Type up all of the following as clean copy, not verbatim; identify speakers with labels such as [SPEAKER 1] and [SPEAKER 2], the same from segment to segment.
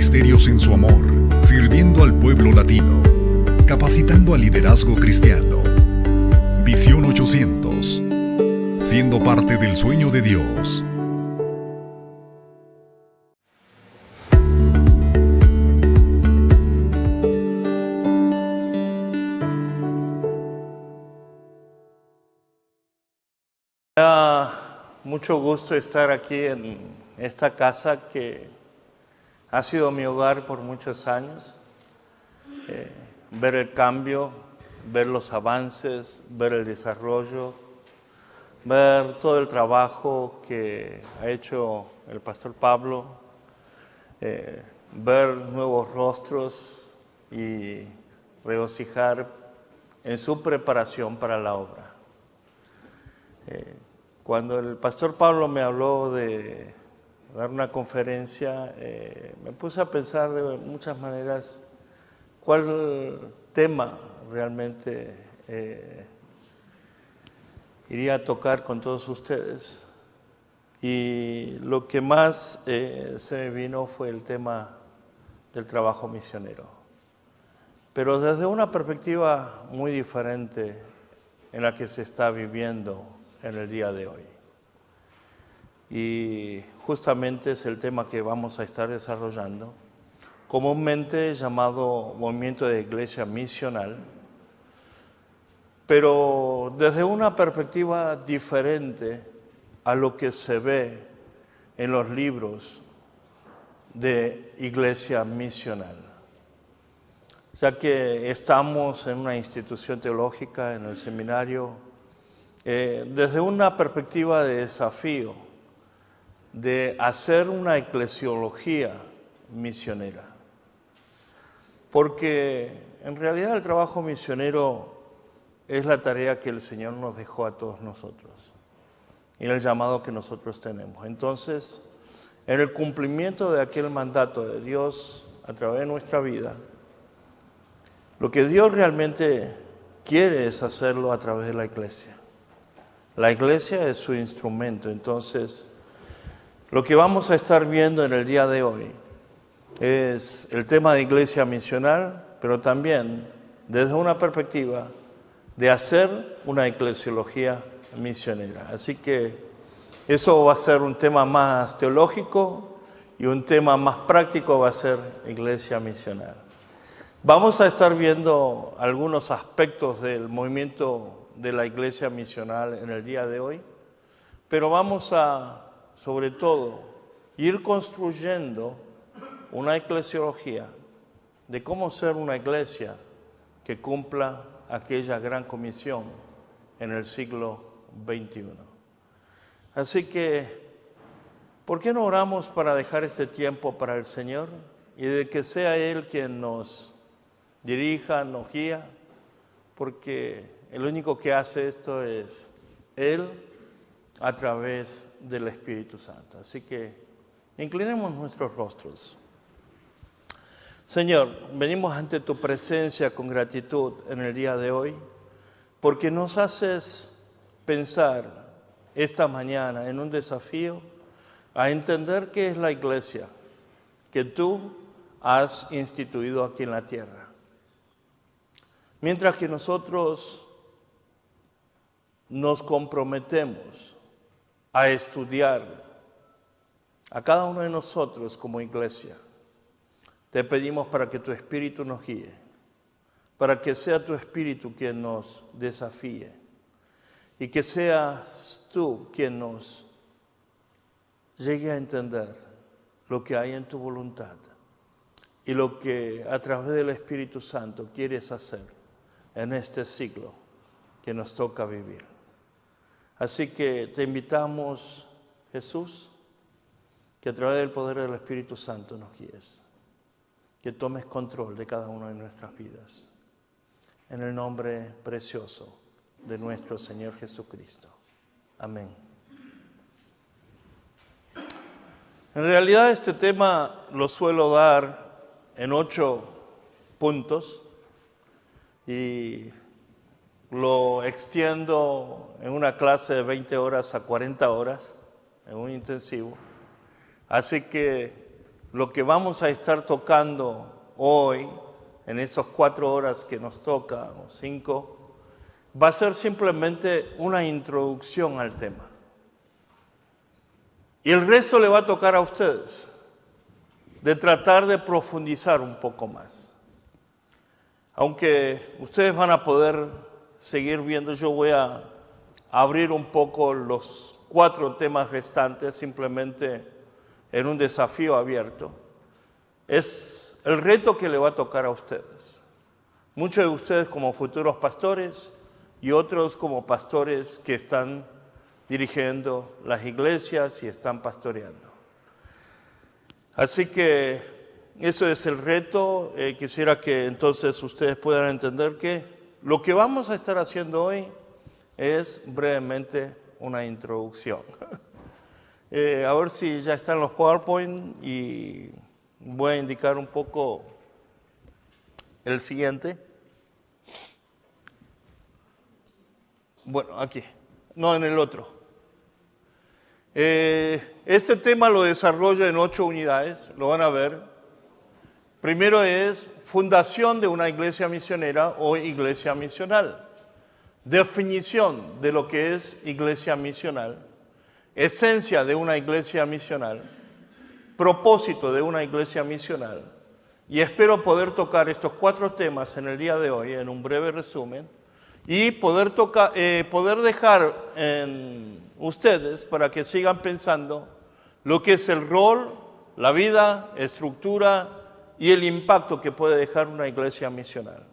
[SPEAKER 1] ministerios en su amor, sirviendo al pueblo latino, capacitando al liderazgo cristiano. Visión 800, siendo parte del sueño de Dios.
[SPEAKER 2] Mucho gusto estar aquí en esta casa que ha sido mi hogar por muchos años. Ver el cambio, ver los avances, ver el desarrollo, ver todo el trabajo que ha hecho el pastor Pablo, ver nuevos rostros y regocijar en su preparación para la obra. Cuando el pastor Pablo me habló de dar una conferencia, me puse a pensar de muchas maneras cuál tema realmente iría a tocar con todos ustedes. Y lo que más se me vino fue el tema del trabajo misionero. Pero desde una perspectiva muy diferente en la que se está viviendo en el día de hoy. Y justamente es el tema que vamos a estar desarrollando, comúnmente llamado movimiento de iglesia misional, pero desde una perspectiva diferente a lo que se ve en los libros de iglesia misional. Ya que estamos en una institución teológica, en el seminario, desde una perspectiva de desafío, de hacer una eclesiología misionera. Porque en realidad el trabajo misionero es la tarea que el Señor nos dejó a todos nosotros y el llamado que nosotros tenemos. Entonces, en el cumplimiento de aquel mandato de Dios a través de nuestra vida, lo que Dios realmente quiere es hacerlo a través de la iglesia. La iglesia es su instrumento. Entonces, lo que vamos a estar viendo en el día de hoy es el tema de iglesia misional, pero también desde una perspectiva de hacer una eclesiología misionera. Así que eso va a ser un tema más teológico y un tema más práctico va a ser iglesia misional. Vamos a estar viendo algunos aspectos del movimiento de la iglesia misional en el día de hoy, pero vamos a, sobre todo, ir construyendo una eclesiología de cómo ser una iglesia que cumpla aquella gran comisión en el siglo XXI. Así que, ¿por qué no oramos para dejar este tiempo para el Señor y de que sea Él quien nos dirija, nos guía? Porque el único que hace esto es Él a través del Espíritu Santo. Así que inclinemos nuestros rostros. Señor, venimos ante tu presencia con gratitud en el día de hoy, porque nos haces pensar esta mañana en un desafío a entender qué es la iglesia que tú has instituido aquí en la tierra. Mientras que nosotros nos comprometemos a estudiar a cada uno de nosotros como iglesia, te pedimos para que tu Espíritu nos guíe, para que sea tu Espíritu quien nos desafíe y que seas tú quien nos llegue a entender lo que hay en tu voluntad y lo que a través del Espíritu Santo quieres hacer en este siglo que nos toca vivir. Así que te invitamos, Jesús, que a través del poder del Espíritu Santo nos guíes, que tomes control de cada una de nuestras vidas. En el nombre precioso de nuestro Señor Jesucristo. Amén. En realidad este tema lo suelo dar en 8 puntos y lo extiendo en una clase de 20 horas a 40 horas, en un intensivo. Así que lo que vamos a estar tocando hoy, en esas 4 horas que nos toca, o 5, va a ser simplemente una introducción al tema. Y el resto le va a tocar a ustedes, de tratar de profundizar un poco más. Aunque ustedes van a poder seguir viendo, yo voy a abrir un poco los 4 temas restantes, simplemente en un desafío abierto. Es el reto que le va a tocar a ustedes. Muchos de ustedes como futuros pastores y otros como pastores que están dirigiendo las iglesias y están pastoreando. Así que eso es el reto. Quisiera que entonces ustedes puedan entender que lo que vamos a estar haciendo hoy es brevemente una introducción. A ver si ya están los PowerPoint y voy a indicar un poco el siguiente. Bueno, aquí, no en el otro. Este tema lo desarrollo en 8 unidades, lo van a ver. Primero es fundación de una iglesia misionera o iglesia misional. Definición de lo que es iglesia misional. Esencia de una iglesia misional. Propósito de una iglesia misional. Y espero poder tocar estos 4 temas en el día de hoy, en un breve resumen, y poder dejar en ustedes para que sigan pensando lo que es el rol, la vida, estructura y el impacto que puede dejar una iglesia misional.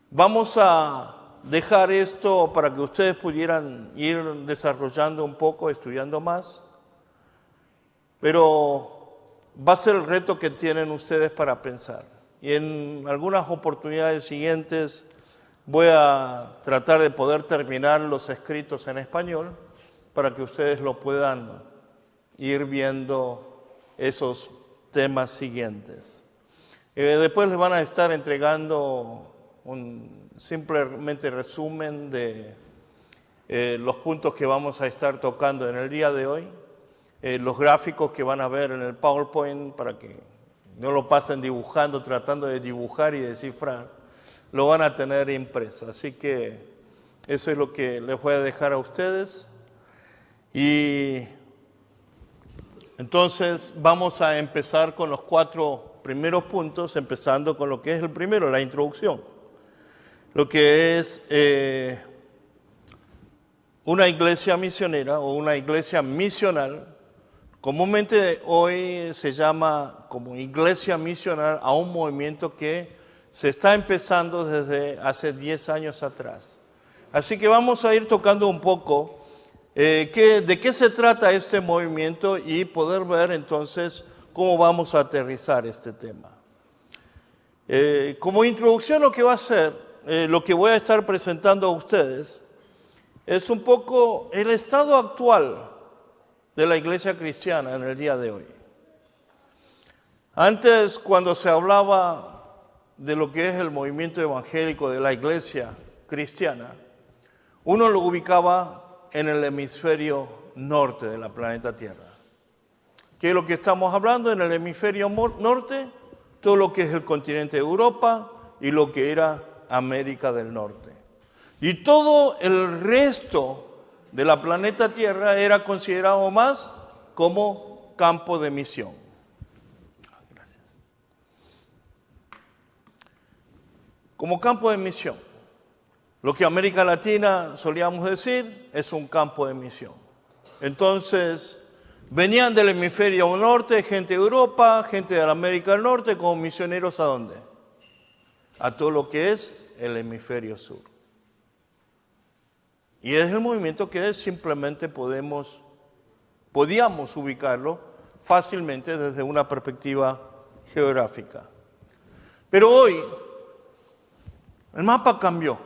[SPEAKER 2] Vamos a dejar esto para que ustedes pudieran ir desarrollando un poco, estudiando más, pero va a ser el reto que tienen ustedes para pensar. Y en algunas oportunidades siguientes voy a tratar de poder terminar los escritos en español para que ustedes lo puedan ir viendo esos temas siguientes. Después les van a estar entregando un simplemente resumen de los puntos que vamos a estar tocando en el día de hoy, los gráficos que van a ver en el PowerPoint para que no lo pasen dibujando, tratando de dibujar y descifrar. Lo van a tener impreso. Así que eso es lo que les voy a dejar a ustedes. Y entonces vamos a empezar con los 4 primeros puntos, empezando con lo que es el primero, la introducción. Lo que es una iglesia misionera o una iglesia misional. Comúnmente hoy se llama como iglesia misional a un movimiento que se está empezando desde hace 10 años atrás. Así que vamos a ir tocando un poco de qué se trata este movimiento y poder ver entonces cómo vamos a aterrizar este tema. Como introducción lo que va a ser, lo que voy a estar presentando a ustedes, es un poco el estado actual de la iglesia cristiana en el día de hoy. Antes, cuando se hablaba de lo que es el movimiento evangélico de la iglesia cristiana, uno lo ubicaba en el hemisferio norte de la planeta Tierra. ¿Qué es lo que estamos hablando? En el hemisferio norte, todo lo que es el continente de Europa y lo que era América del Norte. Y todo el resto de la planeta Tierra era considerado más como campo de misión. Como campo de misión. Lo que América Latina, solíamos decir, es un campo de misión. Entonces, venían del hemisferio norte, gente de Europa, gente de la América del Norte, como misioneros ¿a dónde? A todo lo que es el hemisferio sur. Y es el movimiento que simplemente podíamos ubicarlo fácilmente desde una perspectiva geográfica. Pero hoy, el mapa cambió.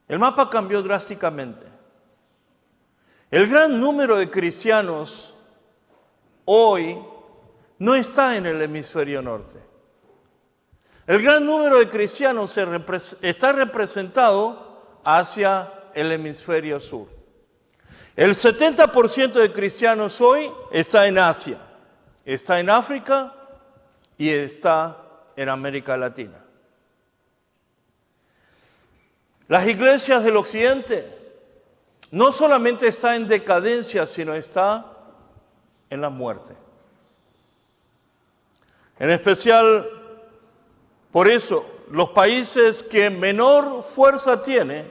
[SPEAKER 2] El mapa cambió drásticamente. El gran número de cristianos hoy no está en el hemisferio norte. El gran número de cristianos está representado hacia el hemisferio sur. El 70% de cristianos hoy está en Asia, está en África y está en América Latina. Las iglesias del occidente no solamente están en decadencia, sino está en la muerte. En especial, por eso, los países que menor fuerza tiene,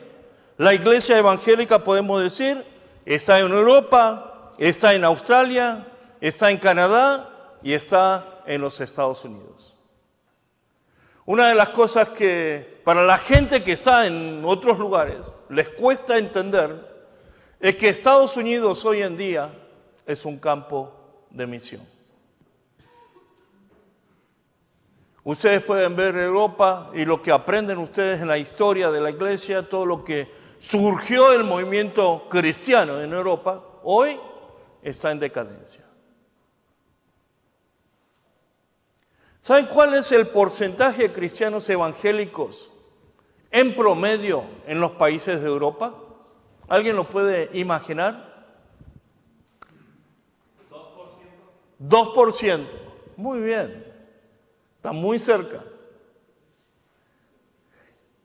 [SPEAKER 2] la iglesia evangélica, podemos decir, está en Europa, está en Australia, está en Canadá y está en los Estados Unidos. Una de las cosas que para la gente que está en otros lugares les cuesta entender es que Estados Unidos hoy en día es un campo de misión. Ustedes pueden ver Europa y lo que aprenden ustedes en la historia de la iglesia, todo lo que surgió el movimiento cristiano en Europa, hoy está en decadencia. ¿Saben cuál es el porcentaje de cristianos evangélicos en promedio en los países de Europa? ¿Alguien lo puede imaginar? 2%. Muy bien. Está muy cerca.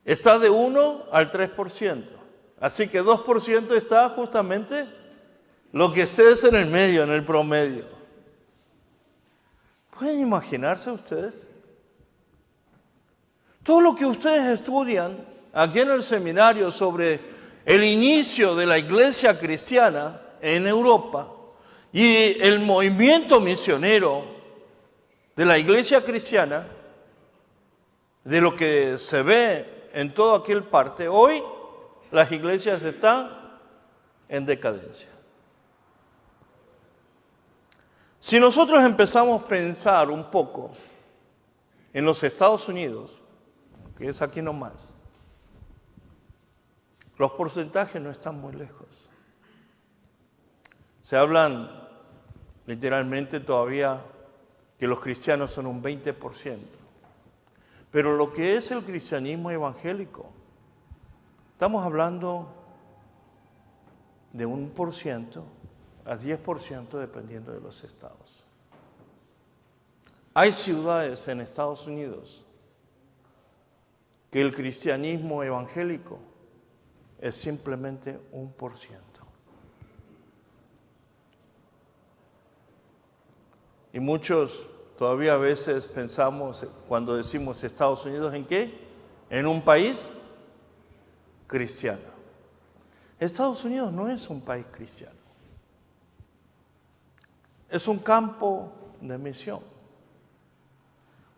[SPEAKER 2] Está de 1 al 3%. Así que 2% está justamente lo que estés en el medio, en el promedio. ¿Pueden imaginarse ustedes? Todo lo que ustedes estudian aquí en el seminario sobre el inicio de la iglesia cristiana en Europa y el movimiento misionero de la iglesia cristiana, de lo que se ve en toda aquel parte, hoy las iglesias están en decadencia. Si nosotros empezamos a pensar un poco en los Estados Unidos, que es aquí nomás, los porcentajes no están muy lejos. Se hablan literalmente todavía que los cristianos son un 20%. Pero lo que es el cristianismo evangélico, estamos hablando de 1% a 10% dependiendo de los estados. Hay ciudades en Estados Unidos que el cristianismo evangélico es simplemente 1%. Y muchos todavía a veces pensamos, cuando decimos Estados Unidos, ¿en qué? En un país cristiano. Estados Unidos no es un país cristiano. Es un campo de misión.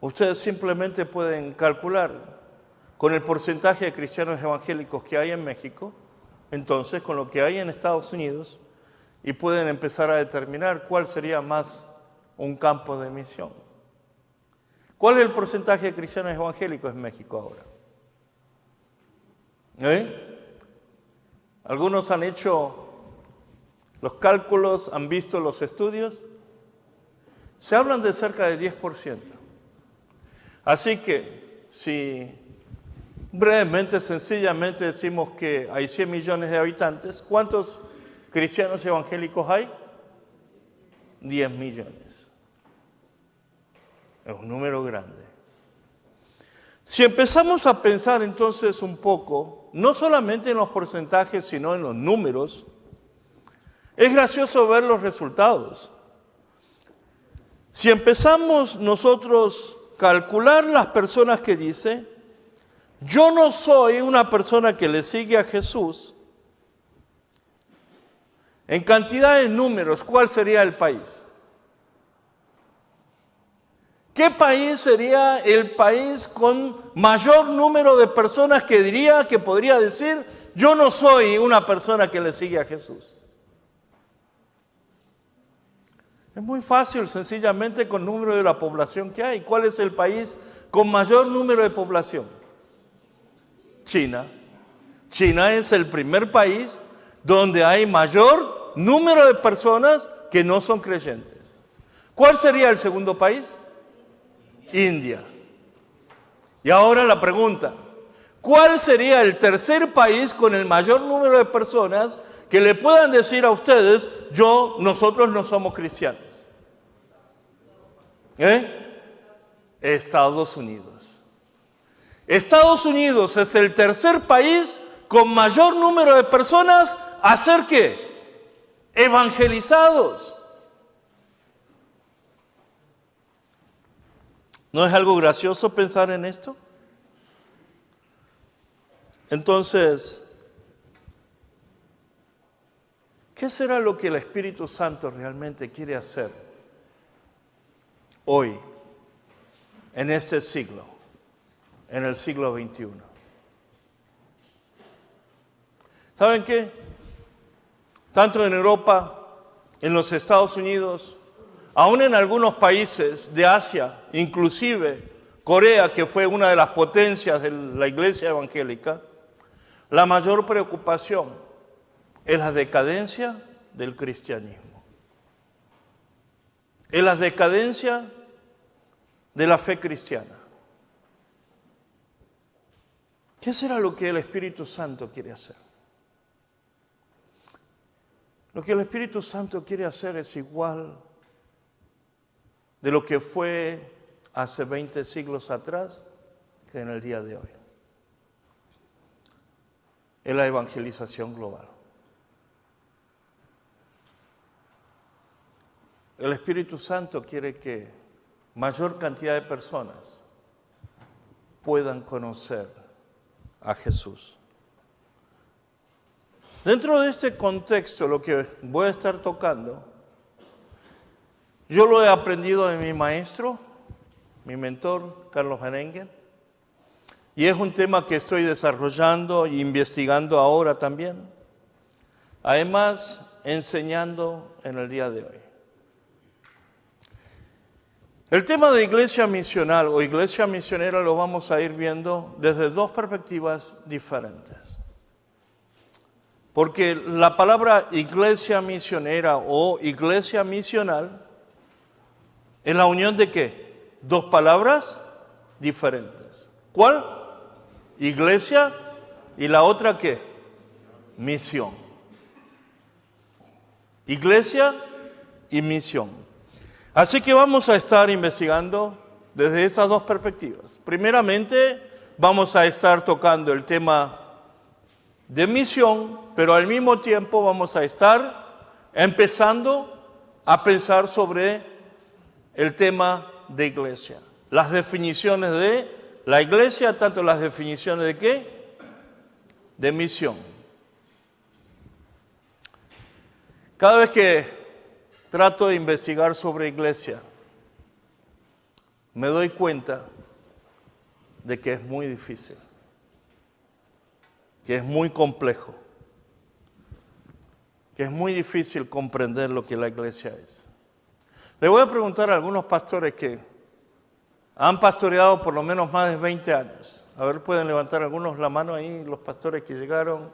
[SPEAKER 2] Ustedes simplemente pueden calcular con el porcentaje de cristianos evangélicos que hay en México, entonces con lo que hay en Estados Unidos, y pueden empezar a determinar cuál sería más un campo de misión. ¿Cuál es el porcentaje de cristianos evangélicos en México ahora? Algunos han hecho los cálculos, han visto los estudios. Se hablan de cerca de 10%. Así que, si brevemente, sencillamente decimos que hay 100 millones de habitantes, ¿cuántos cristianos evangélicos hay? 10 millones. Es un número grande. Si empezamos a pensar entonces un poco, no solamente en los porcentajes, sino en los números, es gracioso ver los resultados. Si empezamos nosotros a calcular las personas que dice, yo no soy una persona que le sigue a Jesús, en cantidad de números, ¿cuál sería el país? ¿Qué país sería el país con mayor número de personas que diría, que podría decir, yo no soy una persona que le sigue a Jesús? Es muy fácil, sencillamente con el número de la población que hay. ¿Cuál es el país con mayor número de población? China. China es el primer país donde hay mayor número de personas que no son creyentes. ¿Cuál sería el segundo país? India. Y ahora la pregunta, ¿cuál sería el tercer país con el mayor número de personas que le puedan decir a ustedes, nosotros no somos cristianos? Estados Unidos. Estados Unidos es el tercer país con mayor número de personas a ser ¿qué? Evangelizados. ¿No es algo gracioso pensar en esto? Entonces, ¿qué será lo que el Espíritu Santo realmente quiere hacer hoy, en este siglo, en el siglo XXI? ¿Saben qué? Tanto en Europa, en los Estados Unidos, aún en algunos países de Asia, inclusive Corea, que fue una de las potencias de la iglesia evangélica, la mayor preocupación es la decadencia del cristianismo. Es la decadencia de la fe cristiana. ¿Qué será lo que el Espíritu Santo quiere hacer? Lo que el Espíritu Santo quiere hacer es igual de lo que fue hace 20 siglos atrás que en el día de hoy. Es la evangelización global. El Espíritu Santo quiere que mayor cantidad de personas puedan conocer a Jesús. Dentro de este contexto, lo que voy a estar tocando, yo lo he aprendido de mi maestro, mi mentor, Carlos Berenguer, y es un tema que estoy desarrollando e investigando ahora también. Además, enseñando en el día de hoy. El tema de iglesia misional o iglesia misionera lo vamos a ir viendo desde dos perspectivas diferentes. Porque la palabra iglesia misionera o iglesia misional es la unión de ¿qué? Dos palabras diferentes. ¿Cuál? Iglesia y la otra ¿qué? Misión. Iglesia y misión. Así que vamos a estar investigando desde estas dos perspectivas. Primeramente, vamos a estar tocando el tema de misión, pero al mismo tiempo vamos a estar empezando a pensar sobre el tema de iglesia. Las definiciones de la iglesia, tanto las definiciones de ¿qué? De misión. Cada vez que trato de investigar sobre iglesia, me doy cuenta de que es muy difícil, que es muy complejo, que es muy difícil comprender lo que la iglesia es. Le voy a preguntar a algunos pastores que han pastoreado por lo menos más de 20 años. A ver, pueden levantar algunos la mano ahí, los pastores que llegaron.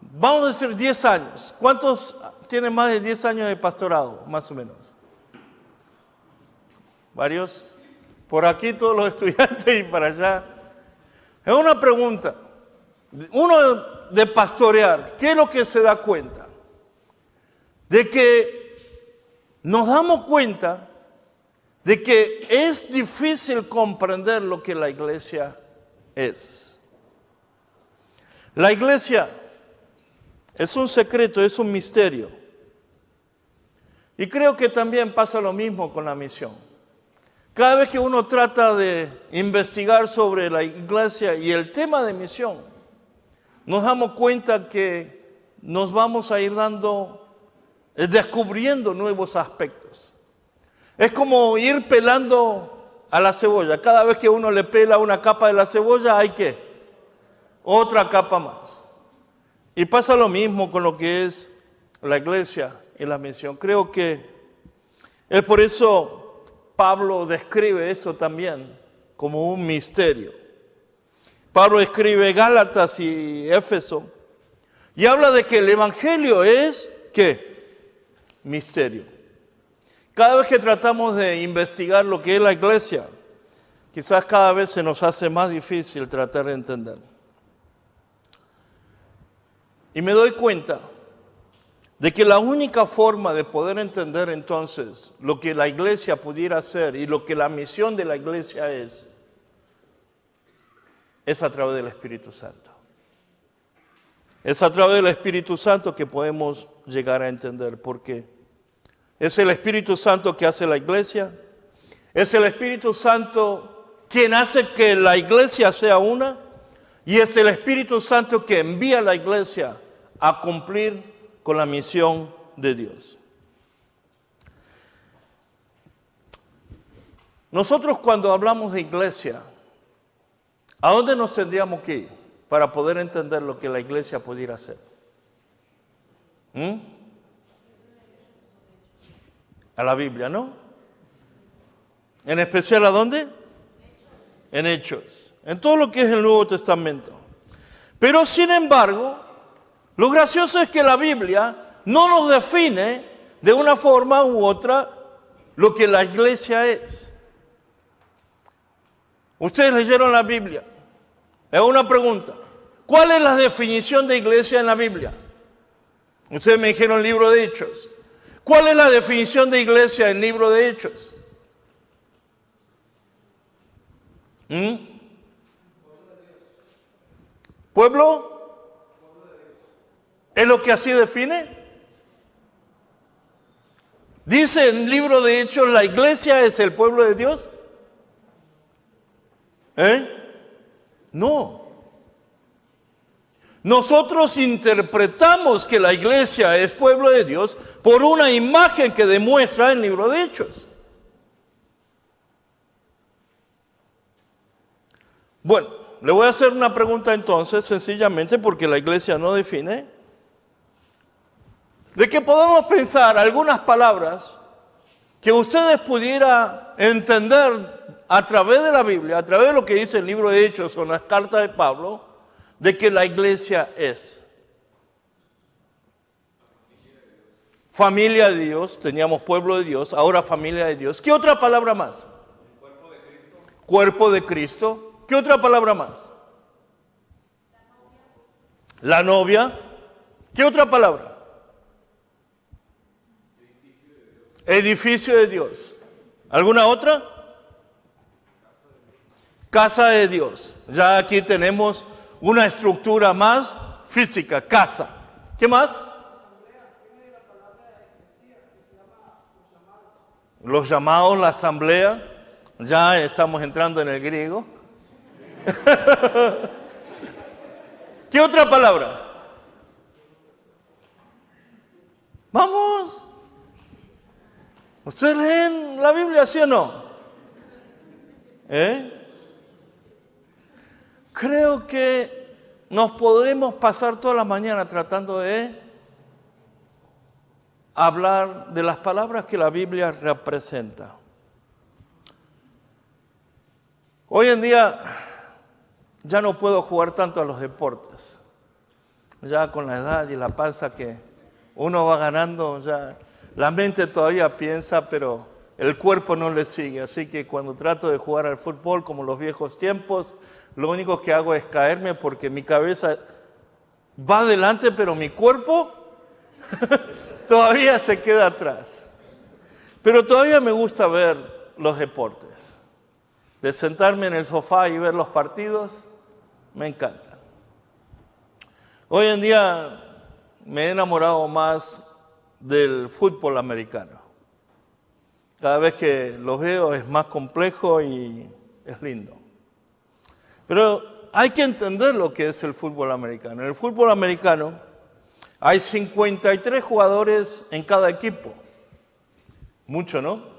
[SPEAKER 2] Vamos a decir 10 años. ¿Cuántos tienen más de 10 años de pastorado, más o menos? ¿Varios? Por aquí todos los estudiantes y para allá. Es una pregunta. Uno de pastorear, ¿qué es lo que se da cuenta? De que nos damos cuenta de que es difícil comprender lo que la iglesia es. La iglesia es un secreto, es un misterio. Y creo que también pasa lo mismo con la misión. Cada vez que uno trata de investigar sobre la iglesia y el tema de misión, nos damos cuenta que nos vamos a ir descubriendo nuevos aspectos. Es como ir pelando a la cebolla. Cada vez que uno le pela una capa de la cebolla, hay ¿qué? Otra capa más. Y pasa lo mismo con lo que es la iglesia y la misión. Creo que es por eso Pablo describe esto también como un misterio. Pablo escribe Gálatas y Éfeso y habla de que el evangelio es ¿qué? Misterio. Cada vez que tratamos de investigar lo que es la iglesia, quizás cada vez se nos hace más difícil tratar de entender. Y me doy cuenta de que la única forma de poder entender entonces lo que la iglesia pudiera hacer y lo que la misión de la iglesia es a través del Espíritu Santo. Es a través del Espíritu Santo que podemos llegar a entender por qué. Es el Espíritu Santo que hace la iglesia. Es el Espíritu Santo quien hace que la iglesia sea una. Y es el Espíritu Santo que envía a la iglesia a cumplir con la misión de Dios. Nosotros cuando hablamos de iglesia, ¿a dónde nos tendríamos que ir para poder entender lo que la iglesia pudiera hacer? A la Biblia, ¿no? En especial, ¿a dónde? En Hechos. En todo lo que es el Nuevo Testamento. Pero sin embargo, lo gracioso es que la Biblia no nos define de una forma u otra lo que la iglesia es. Ustedes leyeron la Biblia. Es una pregunta. ¿Cuál es la definición de iglesia en la Biblia? Ustedes me dijeron el libro de Hechos. ¿Cuál es la definición de iglesia en el libro de Hechos? ¿Pueblo? ¿Es lo que así define? ¿Dice en el libro de Hechos la iglesia es el pueblo de Dios? No. Nosotros interpretamos que la iglesia es pueblo de Dios por una imagen que demuestra en el libro de Hechos. Bueno, le voy a hacer una pregunta entonces, sencillamente porque la iglesia no define. De que podamos pensar algunas palabras que ustedes pudieran entender a través de la Biblia, a través de lo que dice el libro de Hechos o las cartas de Pablo, de que la iglesia es familia de Dios, teníamos pueblo de Dios, ahora familia de Dios. ¿Qué otra palabra más? Cuerpo de Cristo. Cuerpo de Cristo. ¿Qué otra palabra más? La novia. ¿Qué otra palabra? Edificio de Dios. ¿Alguna otra? Casa de Dios. Ya aquí tenemos una estructura más física, casa. ¿Qué más? Los llamados, la asamblea. Ya estamos entrando en el griego. ¿Qué otra palabra? Vamos. ¿Ustedes leen la Biblia, sí o no? Creo que nos podremos pasar toda la mañana tratando de hablar de las palabras que la Biblia representa. Hoy en día ya no puedo jugar tanto a los deportes. Ya con la edad y la panza que uno va ganando, ya la mente todavía piensa, pero el cuerpo no le sigue. Así que cuando trato de jugar al fútbol como los viejos tiempos, lo único que hago es caerme porque mi cabeza va adelante, pero mi cuerpo todavía se queda atrás. Pero todavía me gusta ver los deportes. De sentarme en el sofá y ver los partidos, me encanta. Hoy en día me he enamorado más del fútbol americano. Cada vez que lo veo es más complejo y es lindo. Pero hay que entender lo que es el fútbol americano. En el fútbol americano hay 53 jugadores en cada equipo. Mucho, ¿no?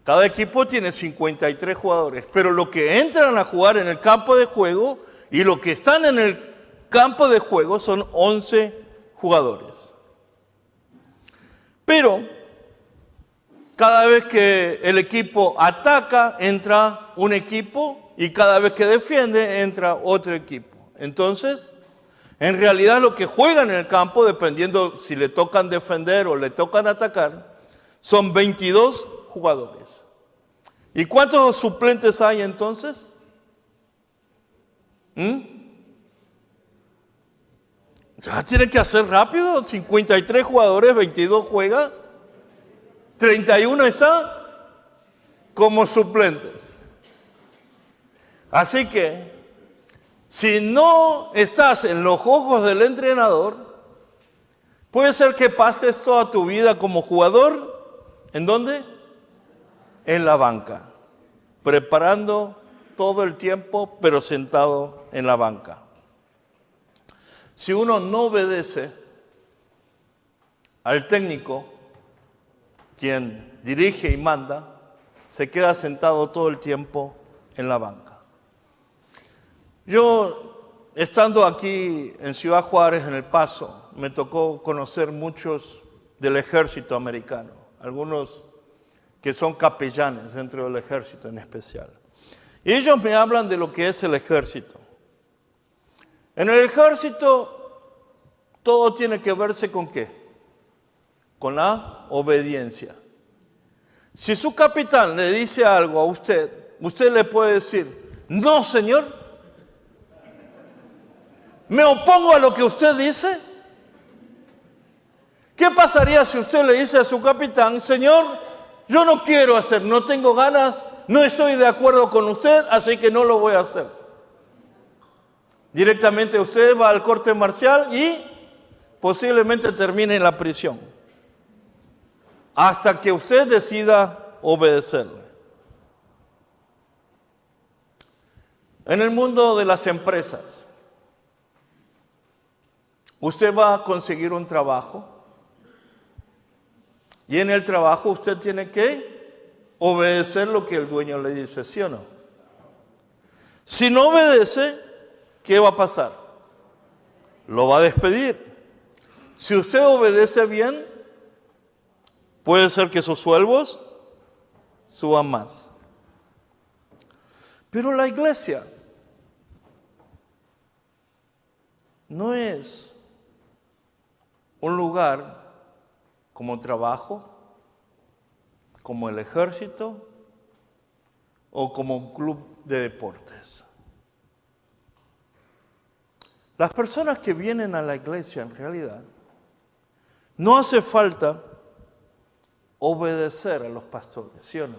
[SPEAKER 2] Cada equipo tiene 53 jugadores, pero lo que entran a jugar en el campo de juego y lo que están en el campo de juego son 11 jugadores. Pero cada vez que el equipo ataca, entra un equipo y cada vez que defiende, entra otro equipo. Entonces, en realidad lo que juegan en el campo, dependiendo si le tocan defender o le tocan atacar, son 22 jugadores. ¿Y cuántos suplentes hay entonces? Ya tienen que hacer rápido. 53 jugadores, 22 juegan. 31 están como suplentes. Así que, si no estás en los ojos del entrenador, puede ser que pases toda tu vida como jugador. ¿En dónde? En la banca. Preparando todo el tiempo, pero sentado en la banca. Si uno no obedece al técnico, quien dirige y manda, se queda sentado todo el tiempo en la banca. Yo, estando aquí en Ciudad Juárez, en El Paso, me tocó conocer muchos del ejército americano, algunos que son capellanes dentro del ejército en especial. Y ellos me hablan de lo que es el ejército. En el ejército todo tiene que verse con ¿qué? Con la obediencia. Si su capitán le dice algo a usted, usted le puede decir, no señor, me opongo a lo que usted dice. ¿Qué pasaría si usted le dice a su capitán, señor, yo no quiero hacer, no tengo ganas, no estoy de acuerdo con usted, así que no lo voy a hacer? Directamente usted va al corte marcial y posiblemente termine en la prisión. Hasta que usted decida obedecerle. En el mundo de las empresas, usted va a conseguir un trabajo y en el trabajo usted tiene que obedecer lo que el dueño le dice, ¿sí o no? Si no obedece, ¿qué va a pasar? Lo va a despedir. Si usted obedece bien, puede ser que sus sueldos suban más. Pero la iglesia no es un lugar como trabajo, como el ejército o como un club de deportes. Las personas que vienen a la iglesia, en realidad, no hace falta obedecer a los pastores, ¿sí o no?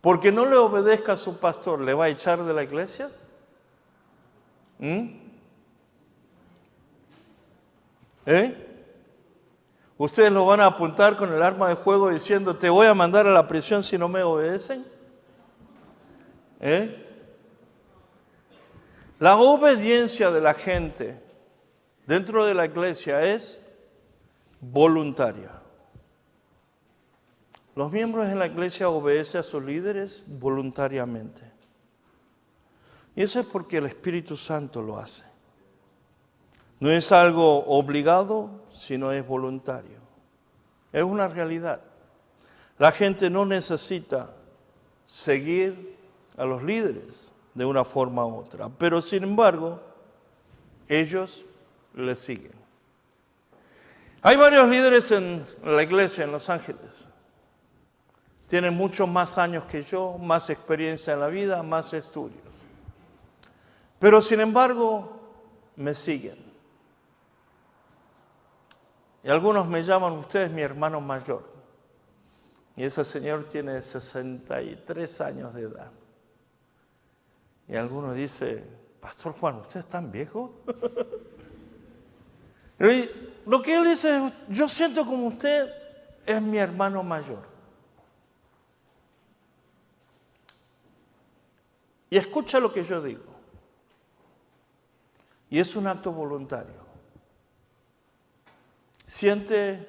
[SPEAKER 2] Porque no le obedezca a su pastor, ¿le va a echar de la iglesia? ¿Ustedes lo van a apuntar con el arma de fuego diciendo, te voy a mandar a la prisión si no me obedecen? La obediencia de la gente dentro de la iglesia es voluntaria. Los miembros de la iglesia obedecen a sus líderes voluntariamente. Y eso es porque el Espíritu Santo lo hace. No es algo obligado, sino es voluntario. Es una realidad. La gente no necesita seguir a los líderes de una forma u otra, pero sin embargo, ellos le siguen. Hay varios líderes en la iglesia en Los Ángeles. Tienen muchos más años que yo, más experiencia en la vida, más estudios. Pero sin embargo, me siguen. Y algunos me llaman, usted es mi hermano mayor. Y ese señor tiene 63 años de edad. Y algunos dicen, Pastor Juan, ¿usted es tan viejo? Y lo que él dice, yo siento como usted es mi hermano mayor. Y escucha lo que yo digo. Y es un acto voluntario. Siente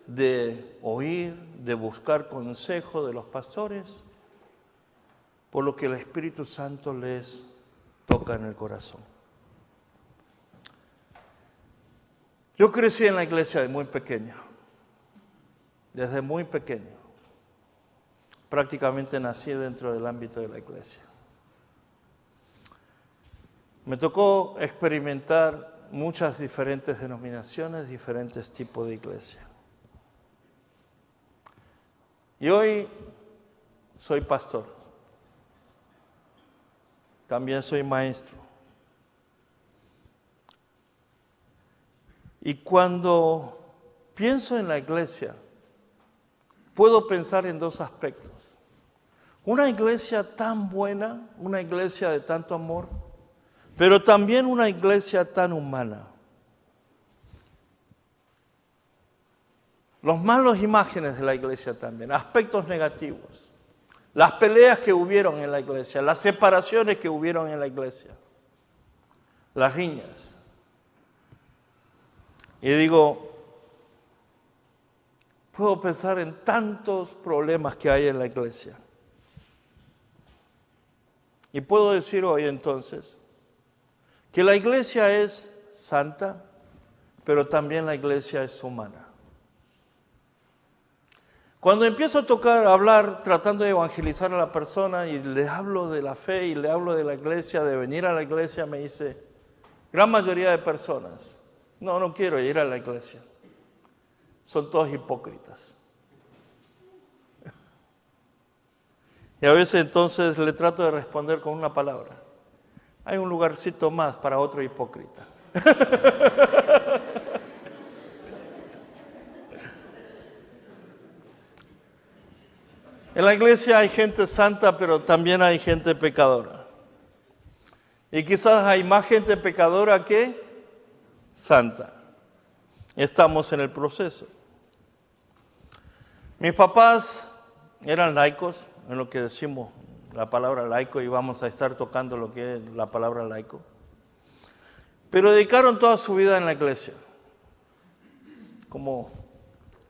[SPEAKER 2] de oír, de buscar consejo de los pastores, por lo que el Espíritu Santo les toca en el corazón. Yo crecí en la iglesia de muy pequeño, desde muy pequeño. Prácticamente nací dentro del ámbito de la iglesia. Me tocó experimentar muchas diferentes denominaciones, diferentes tipos de iglesia. Y hoy soy pastor. También soy maestro. Y cuando pienso en la iglesia, puedo pensar en dos aspectos. Una iglesia tan buena, una iglesia de tanto amor, pero también una iglesia tan humana. Los malos imágenes de la iglesia también, aspectos negativos. Las peleas que hubieron en la iglesia, las separaciones que hubieron en la iglesia, las riñas. Y digo, puedo pensar en tantos problemas que hay en la iglesia. Y puedo decir hoy entonces que la iglesia es santa, pero también la iglesia es humana. Cuando empiezo a hablar, tratando de evangelizar a la persona y le hablo de la fe y le hablo de la iglesia, de venir a la iglesia, me dice, gran mayoría de personas, no quiero ir a la iglesia. Son todos hipócritas. Y a veces entonces le trato de responder con una palabra. Hay un lugarcito más para otro hipócrita. En la iglesia hay gente santa, pero también hay gente pecadora. Y quizás hay más gente pecadora que santa. Estamos en el proceso. Mis papás eran laicos, en lo que decimos la palabra laico, y vamos a estar tocando lo que es la palabra laico. Pero dedicaron toda su vida en la iglesia. Como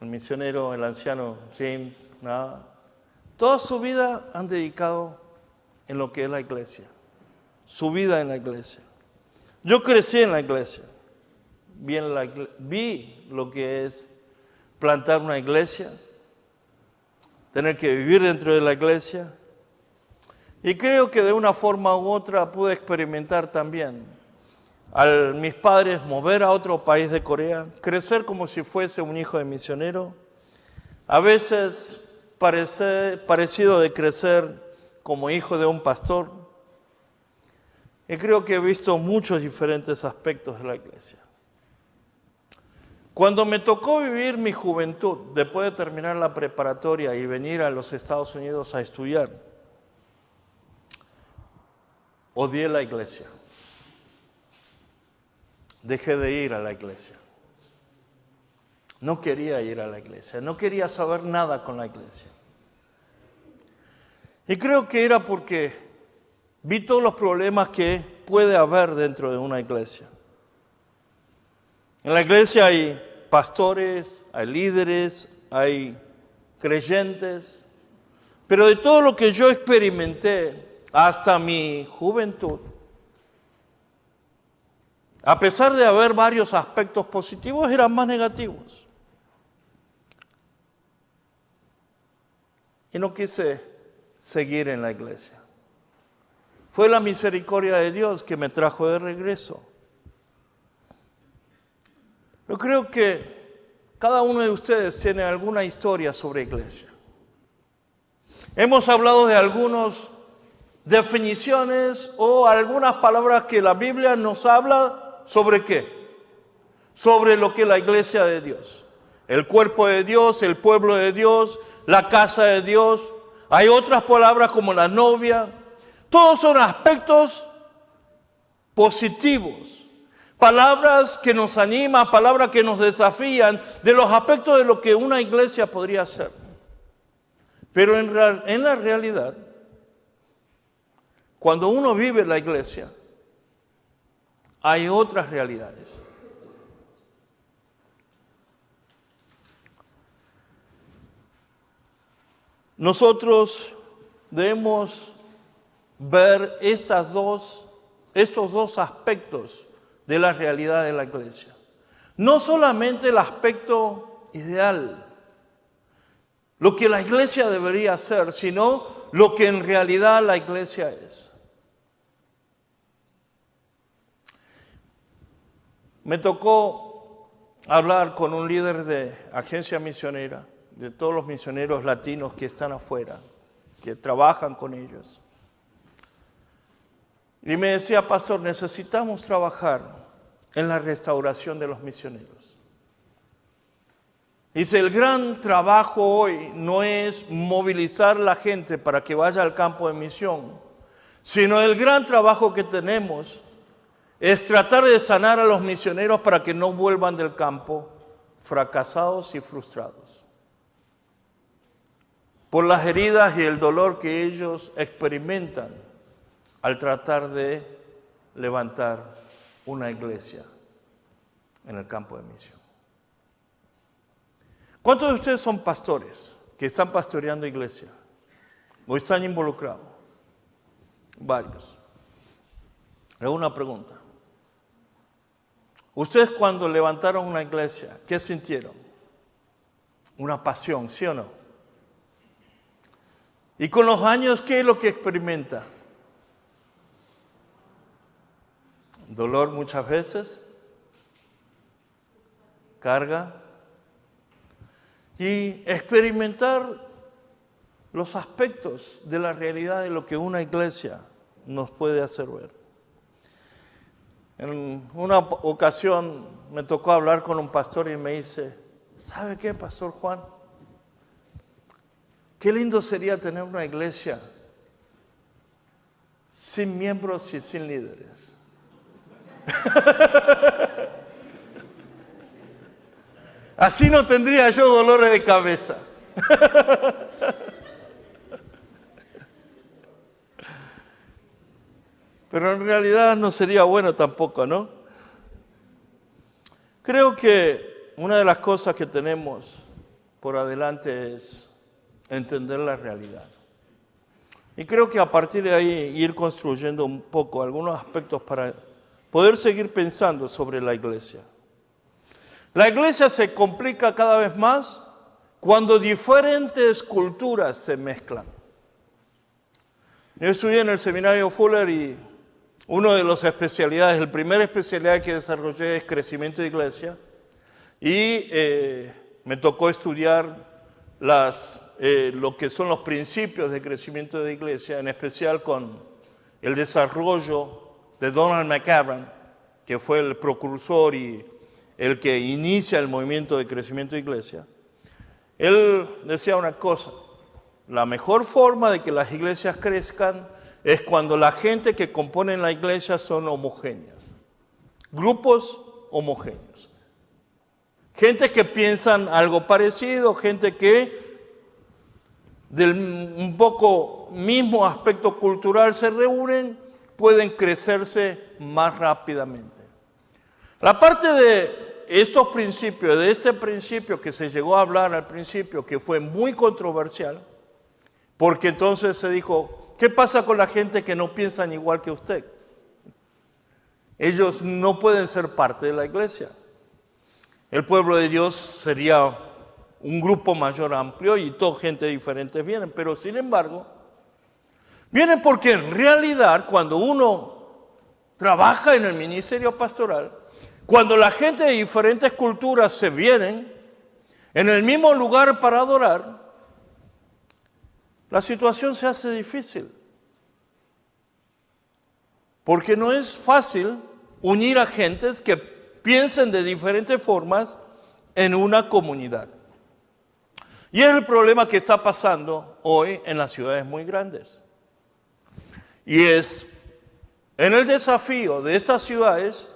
[SPEAKER 2] el misionero, el anciano James, nada. Toda su vida han dedicado en lo que es la iglesia. Su vida en la iglesia. Yo crecí en la iglesia. Vi lo que es plantar una iglesia, tener que vivir dentro de la iglesia. Y creo que de una forma u otra pude experimentar también a mis padres mover a otro país de Corea, crecer como si fuese un hijo de misionero, a veces parecido de crecer como hijo de un pastor. Y creo que he visto muchos diferentes aspectos de la iglesia. Cuando me tocó vivir mi juventud, después de terminar la preparatoria y venir a los Estados Unidos a estudiar, odié la iglesia. Dejé de ir a la iglesia. No quería ir a la iglesia, no quería saber nada con la iglesia. Y creo que era porque vi todos los problemas que puede haber dentro de una iglesia. En la iglesia hay pastores, hay líderes, hay creyentes, pero de todo lo que yo experimenté hasta mi juventud, a pesar de haber varios aspectos positivos, eran más negativos. Y no quise seguir en la iglesia. Fue la misericordia de Dios que me trajo de regreso. Yo creo que cada uno de ustedes tiene alguna historia sobre iglesia. Hemos hablado de algunas definiciones o algunas palabras que la Biblia nos habla sobre qué. Sobre lo que es la iglesia de Dios. El cuerpo de Dios, el pueblo de Dios, la casa de Dios. Hay otras palabras como la novia. Todos son aspectos positivos. Palabras que nos animan, palabras que nos desafían de los aspectos de lo que una iglesia podría ser. Pero en la realidad, cuando uno vive la iglesia, hay otras realidades. Nosotros debemos ver estos dos aspectos de la realidad de la iglesia. No solamente el aspecto ideal, lo que la iglesia debería ser, sino lo que en realidad la iglesia es. Me tocó hablar con un líder de agencia misionera de todos los misioneros latinos que están afuera, que trabajan con ellos. Y me decía, pastor, necesitamos trabajar en la restauración de los misioneros. Dice, el gran trabajo hoy no es movilizar a la gente para que vaya al campo de misión, sino el gran trabajo que tenemos es tratar de sanar a los misioneros para que no vuelvan del campo fracasados y frustrados por las heridas y el dolor que ellos experimentan al tratar de levantar una iglesia en el campo de misión. ¿Cuántos de ustedes son pastores que están pastoreando iglesia o están involucrados? Varios. Le hago una pregunta. Ustedes cuando levantaron una iglesia, ¿qué sintieron? Una pasión, ¿sí o no? Y con los años, ¿qué es lo que experimenta? Dolor muchas veces, carga, y experimentar los aspectos de la realidad de lo que una iglesia nos puede hacer ver. En una ocasión me tocó hablar con un pastor y me dice, ¿sabe qué, Pastor Juan? Qué lindo sería tener una iglesia sin miembros y sin líderes. Así no tendría yo dolores de cabeza. Pero en realidad no sería bueno tampoco, ¿no? Creo que una de las cosas que tenemos por adelante es entender la realidad. Y creo que a partir de ahí ir construyendo un poco algunos aspectos para poder seguir pensando sobre la iglesia. La iglesia se complica cada vez más cuando diferentes culturas se mezclan. Yo estudié en el seminario Fuller y una de las especialidades, la primera especialidad que desarrollé es crecimiento de iglesia y me tocó estudiar lo que son los principios de crecimiento de iglesia, en especial con el desarrollo de Donald McCarran, que fue el precursor y el que inicia el movimiento de crecimiento de iglesia. Él decía una cosa, la mejor forma de que las iglesias crezcan es cuando la gente que compone la iglesia son homogéneas, grupos homogéneos. Gente que piensan algo parecido, gente que del un poco mismo aspecto cultural se reúnen, pueden crecerse más rápidamente. La parte de estos principios, de este principio que se llegó a hablar al principio, que fue muy controversial, porque entonces se dijo, ¿qué pasa con la gente que no piensan igual que usted? Ellos no pueden ser parte de la iglesia. El pueblo de Dios sería un grupo mayor amplio y toda gente diferente vienen, pero sin embargo, vienen porque en realidad cuando uno trabaja en el ministerio pastoral, cuando la gente de diferentes culturas se vienen en el mismo lugar para adorar, la situación se hace difícil. Porque no es fácil unir a gentes que piensen de diferentes formas en una comunidad. Y es el problema que está pasando hoy en las ciudades muy grandes. Y es en el desafío de estas ciudades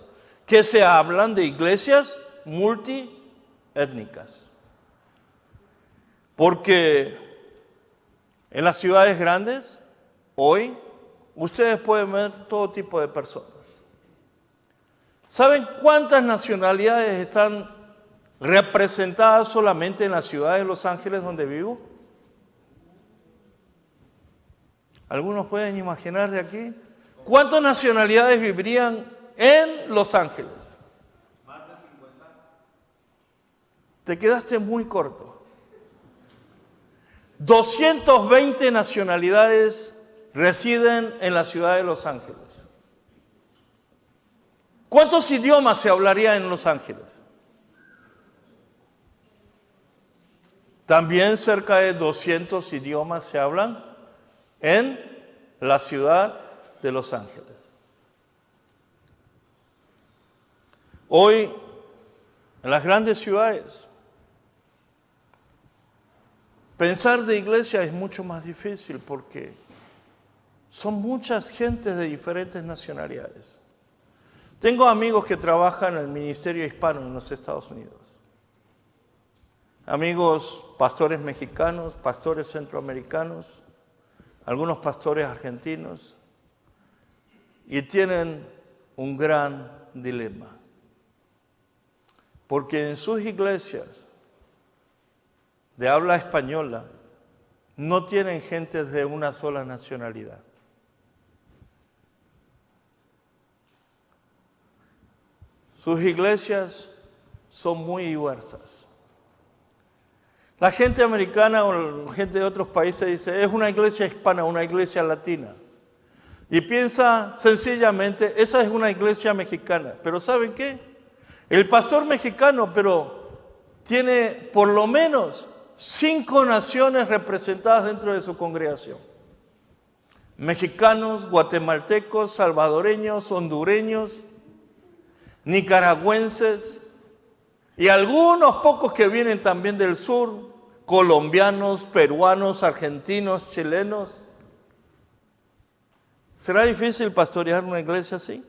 [SPEAKER 2] que se hablan de iglesias multiétnicas. Porque en las ciudades grandes, hoy, ustedes pueden ver todo tipo de personas. ¿Saben cuántas nacionalidades están representadas solamente en la ciudad de Los Ángeles donde vivo? ¿Algunos pueden imaginar de aquí? ¿Cuántas nacionalidades vivirían en Los Ángeles? Más de 50. Te quedaste muy corto. 220 nacionalidades residen en la ciudad de Los Ángeles. ¿Cuántos idiomas se hablaría en Los Ángeles? También cerca de 200 idiomas se hablan en la ciudad de Los Ángeles. Hoy, en las grandes ciudades, pensar de iglesia es mucho más difícil porque son muchas gentes de diferentes nacionalidades. Tengo amigos que trabajan en el ministerio hispano en los Estados Unidos. Amigos pastores mexicanos, pastores centroamericanos, algunos pastores argentinos, y tienen un gran dilema. Porque en sus iglesias de habla española no tienen gente de una sola nacionalidad. Sus iglesias son muy diversas. La gente americana o la gente de otros países dice, es una iglesia hispana, una iglesia latina. Y piensa sencillamente, esa es una iglesia mexicana. Pero ¿saben qué? El pastor mexicano, pero tiene por lo menos 5 naciones representadas dentro de su congregación. Mexicanos, guatemaltecos, salvadoreños, hondureños, nicaragüenses y algunos pocos que vienen también del sur, colombianos, peruanos, argentinos, chilenos. ¿Será difícil pastorear una iglesia así?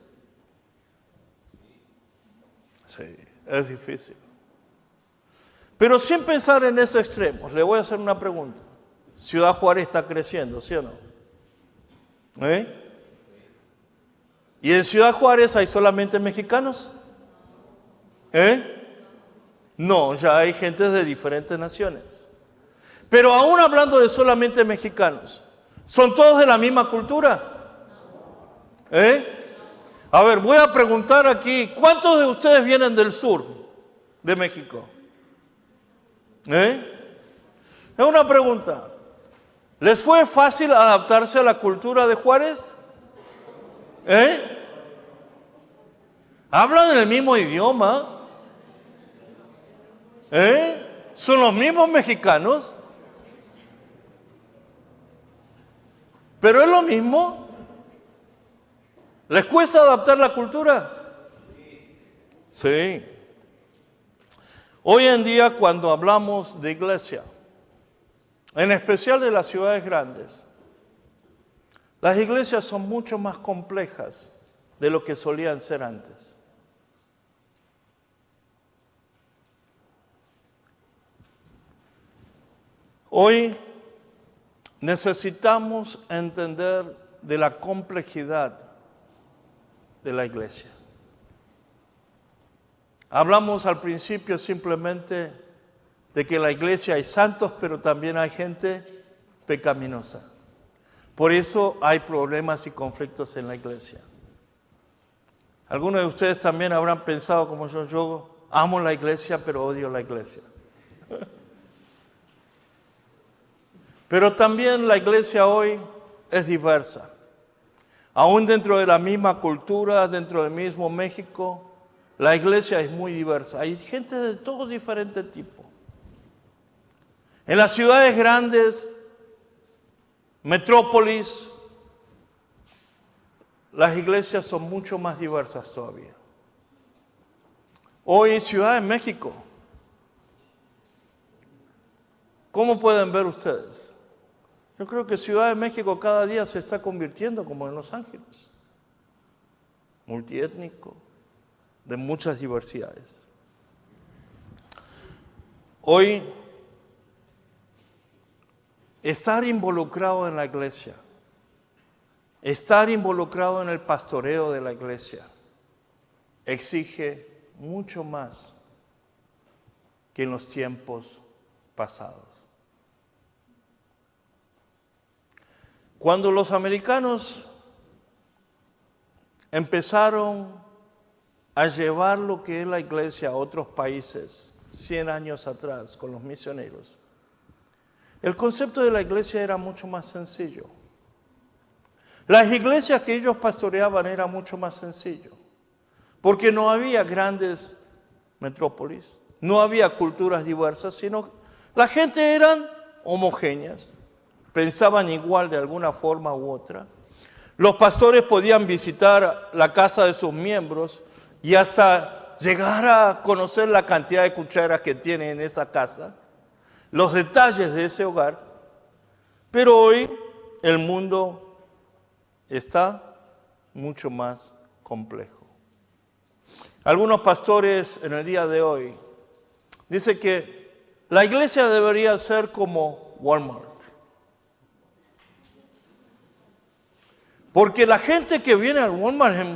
[SPEAKER 2] Sí, es difícil. Pero sin pensar en esos extremos, le voy a hacer una pregunta. Ciudad Juárez está creciendo, ¿sí o no? ¿Y en Ciudad Juárez hay solamente mexicanos? No, ya hay gente de diferentes naciones. Pero aún hablando de solamente mexicanos, ¿son todos de la misma cultura? A ver, voy a preguntar aquí, ¿cuántos de ustedes vienen del sur de México? Es una pregunta. ¿Les fue fácil adaptarse a la cultura de Juárez? ¿Hablan el mismo idioma? ¿Son los mismos mexicanos? ¿Pero es lo mismo? ¿Les cuesta adaptar la cultura? Sí. Hoy en día, cuando hablamos de iglesia, en especial de las ciudades grandes, las iglesias son mucho más complejas de lo que solían ser antes. Hoy necesitamos entender de la complejidad de la iglesia. Hablamos al principio simplemente de que en la iglesia hay santos, pero también hay gente pecaminosa. Por eso hay problemas y conflictos en la iglesia. Algunos de ustedes también habrán pensado como yo amo la iglesia, pero odio la iglesia. Pero también la iglesia hoy es diversa. Aún dentro de la misma cultura, dentro del mismo México, la iglesia es muy diversa. Hay gente de todo diferente tipo. En las ciudades grandes, metrópolis, las iglesias son mucho más diversas todavía. Hoy, Ciudad de México, ¿cómo pueden ver ustedes? Yo creo que Ciudad de México cada día se está convirtiendo como en Los Ángeles. Multiétnico, de muchas diversidades. Hoy, estar involucrado en la iglesia, estar involucrado en el pastoreo de la iglesia, exige mucho más que en los tiempos pasados. Cuando los americanos empezaron a llevar lo que es la iglesia a otros países 100 años atrás con los misioneros, el concepto de la iglesia era mucho más sencillo. Las iglesias que ellos pastoreaban era mucho más sencillo, porque no había grandes metrópolis, no había culturas diversas, sino La gente eran homogéneas, pensaban igual de alguna forma u otra. Los pastores podían visitar la casa de sus miembros y hasta llegar a conocer la cantidad de cucharas que tienen en esa casa, los detalles de ese hogar. Pero hoy el mundo está mucho más complejo. Algunos pastores en el día de hoy dicen que la iglesia debería ser como Walmart. Porque la gente que viene al Walmart es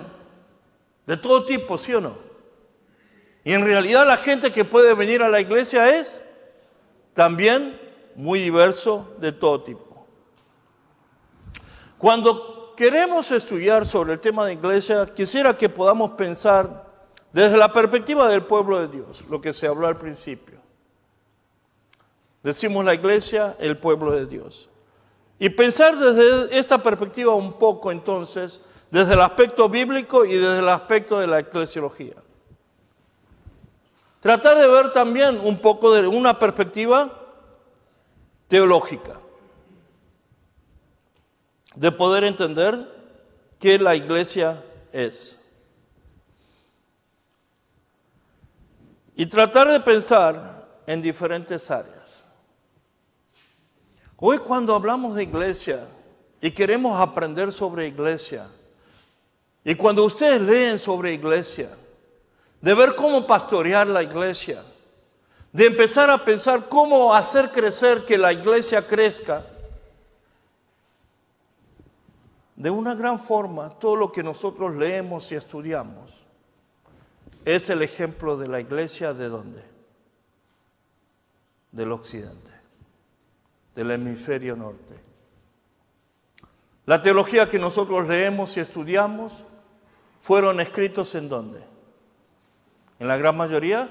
[SPEAKER 2] de todo tipo, ¿sí o no? Y en realidad la gente que puede venir a la iglesia es también muy diverso, de todo tipo. Cuando queremos estudiar sobre el tema de iglesia, quisiera que podamos pensar desde la perspectiva del pueblo de Dios, lo que se habló al principio. Decimos la iglesia, el pueblo de Dios. Y pensar desde esta perspectiva un poco entonces, desde el aspecto bíblico y desde el aspecto de la eclesiología. Tratar de ver también un poco de una perspectiva teológica. De poder entender qué la iglesia es. Y tratar de pensar en diferentes áreas. Hoy cuando hablamos de iglesia y queremos aprender sobre iglesia, y cuando ustedes leen sobre iglesia, de ver cómo pastorear la iglesia, de empezar a pensar cómo hacer crecer que la iglesia crezca, de una gran forma, todo lo que nosotros leemos y estudiamos es el ejemplo de la iglesia ¿de dónde? Del occidente, del hemisferio norte. La teología que nosotros leemos y estudiamos fueron escritos ¿en dónde? En la gran mayoría,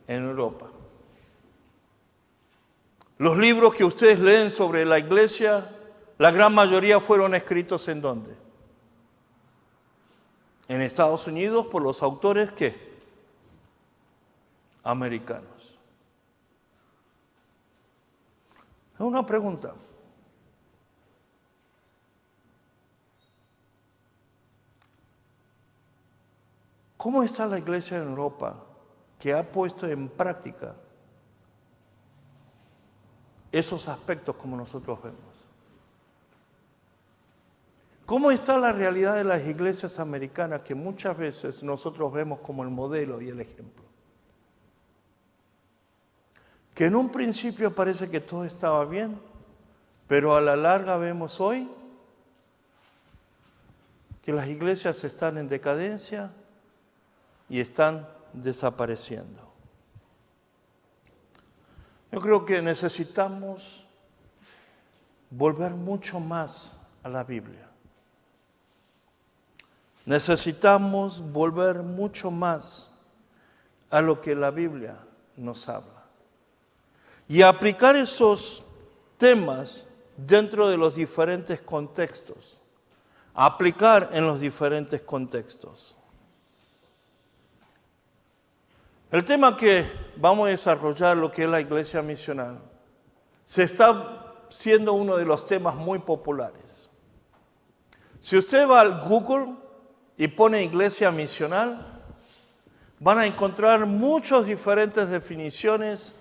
[SPEAKER 2] en Europa. Los libros que ustedes leen sobre la iglesia, la gran mayoría fueron escritos ¿en dónde? En Estados Unidos por los autores ¿qué? Americanos. Una pregunta. ¿Cómo está la iglesia en Europa que ha puesto en práctica esos aspectos como nosotros vemos? ¿Cómo está la realidad de las iglesias americanas que muchas veces nosotros vemos como el modelo y el ejemplo? Que en un principio parece que todo estaba bien, pero a la larga vemos hoy que las iglesias están en decadencia y están desapareciendo. Yo creo que necesitamos volver mucho más a la Biblia. Necesitamos volver mucho más a lo que la Biblia nos habla. Y aplicar esos temas dentro de los diferentes contextos. Aplicar en los diferentes contextos. El tema que vamos a desarrollar, lo que es la iglesia misional, se está siendo uno de los temas muy populares. Si usted va al Google y pone iglesia misional, van a encontrar muchas diferentes definiciones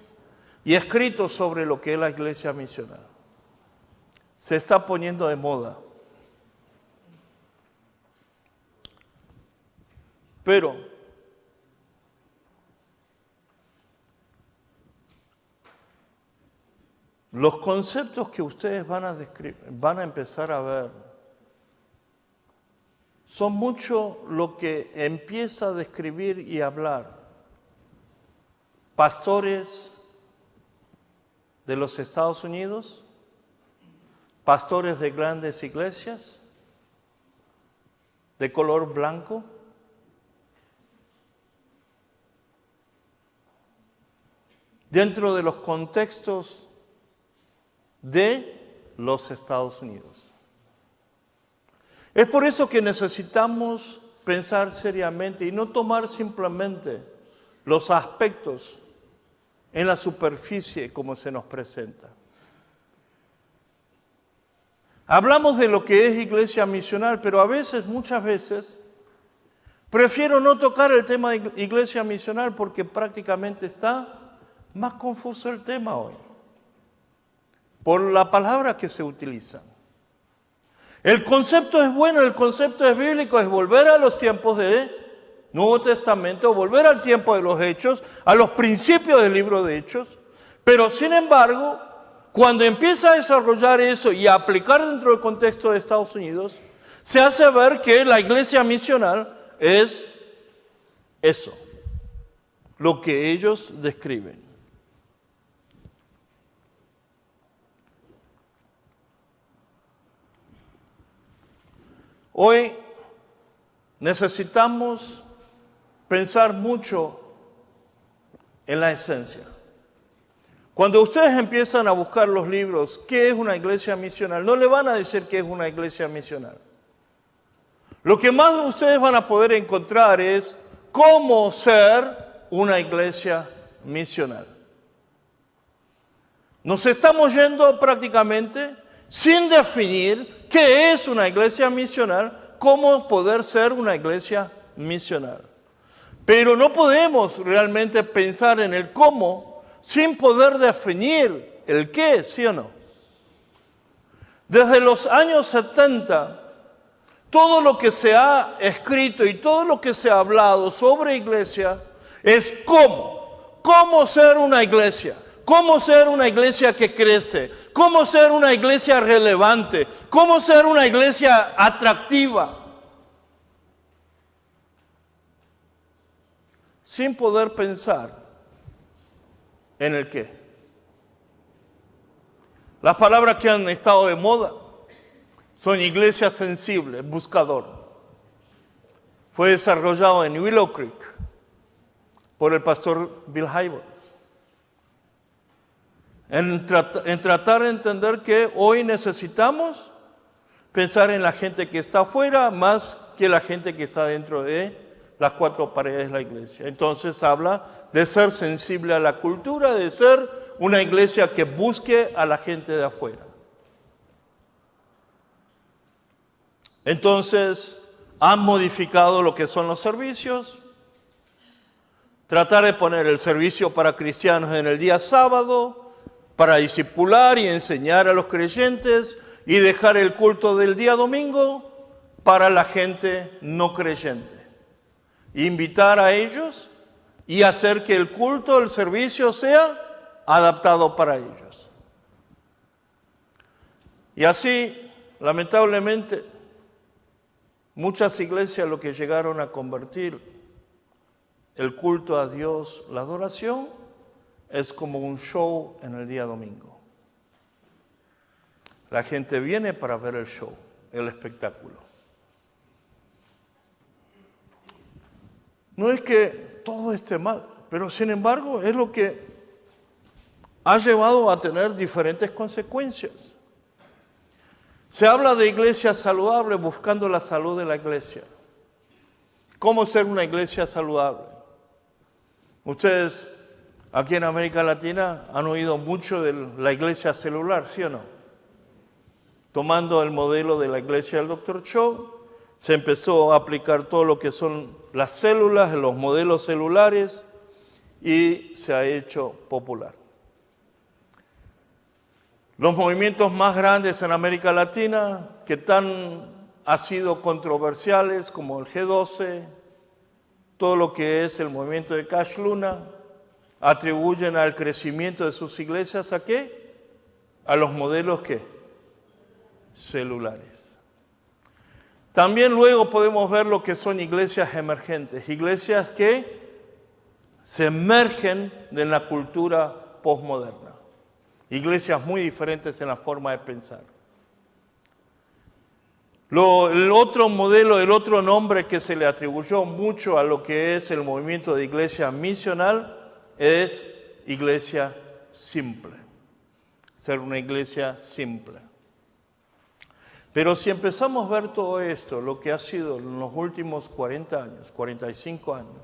[SPEAKER 2] y escritos sobre lo que es la iglesia misional. Se está poniendo de moda. Pero los conceptos que ustedes van a empezar a ver son mucho lo que empieza a describir y hablar pastores de los Estados Unidos, pastores de grandes iglesias, de color blanco, dentro de los contextos de los Estados Unidos. Es por eso que necesitamos pensar seriamente y no tomar simplemente los aspectos en la superficie como se nos presenta. Hablamos de lo que es iglesia misional, pero a veces, muchas veces, prefiero no tocar el tema de iglesia misional porque prácticamente está más confuso el tema hoy, por la palabra que se utiliza. El concepto es bueno, el concepto es bíblico, es volver a los tiempos del Nuevo Testamento, volver al tiempo de los Hechos, a los principios del libro de Hechos, pero sin embargo, cuando empieza a desarrollar eso y a aplicar dentro del contexto de Estados Unidos, se hace ver que la iglesia misional es eso, lo que ellos describen. Hoy necesitamos pensar mucho en la esencia. Cuando ustedes empiezan a buscar los libros, ¿qué es una iglesia misional? No le van a decir qué es una iglesia misional. Lo que más ustedes van a poder encontrar es cómo ser una iglesia misional. Nos estamos yendo prácticamente sin definir qué es una iglesia misional, cómo poder ser una iglesia misional. Pero no podemos realmente pensar en el cómo sin poder definir el qué, ¿sí o no? Desde los años 70, todo lo que se ha escrito y todo lo que se ha hablado sobre iglesia es cómo ser una iglesia, cómo ser una iglesia que crece, cómo ser una iglesia relevante, cómo ser una iglesia atractiva. Sin poder pensar en el qué. Las palabras que han estado de moda son iglesia sensible, buscador. Fue desarrollado en Willow Creek por el pastor Bill Hybels. En tratar de entender que hoy necesitamos pensar en la gente que está afuera más que la gente que está dentro de las cuatro paredes de la iglesia. Entonces habla de ser sensible a la cultura, de ser una iglesia que busque a la gente de afuera. Entonces han modificado lo que son los servicios, tratar de poner el servicio para cristianos en el día sábado, para discipular y enseñar a los creyentes, y dejar el culto del día domingo para la gente no creyente. Invitar a ellos y hacer que el culto, el servicio sea adaptado para ellos. Y así, lamentablemente, muchas iglesias lo que llegaron a convertir el culto a Dios, la adoración, es como un show en el día domingo. La gente viene para ver el show, el espectáculo. No es que todo esté mal, pero sin embargo es lo que ha llevado a tener diferentes consecuencias. Se habla de iglesia saludable buscando la salud de la iglesia. ¿Cómo ser una iglesia saludable? Ustedes aquí en América Latina han oído mucho de la iglesia celular, ¿sí o no? Tomando el modelo de la iglesia del Dr. Cho, se empezó a aplicar todo lo que son las células, los modelos celulares, y se ha hecho popular. Los movimientos más grandes en América Latina, que han sido controversiales, como el G12, todo lo que es el movimiento de Cash Luna, atribuyen al crecimiento de sus iglesias ¿a qué? A los modelos ¿qué? Celulares. También luego podemos ver lo que son iglesias emergentes, iglesias que se emergen en la cultura postmoderna, iglesias muy diferentes en la forma de pensar. El otro modelo, el otro nombre que se le atribuyó mucho a lo que es el movimiento de iglesia misional es iglesia simple, ser una iglesia simple. Pero si empezamos a ver todo esto, lo que ha sido en los últimos 40 años, 45 años,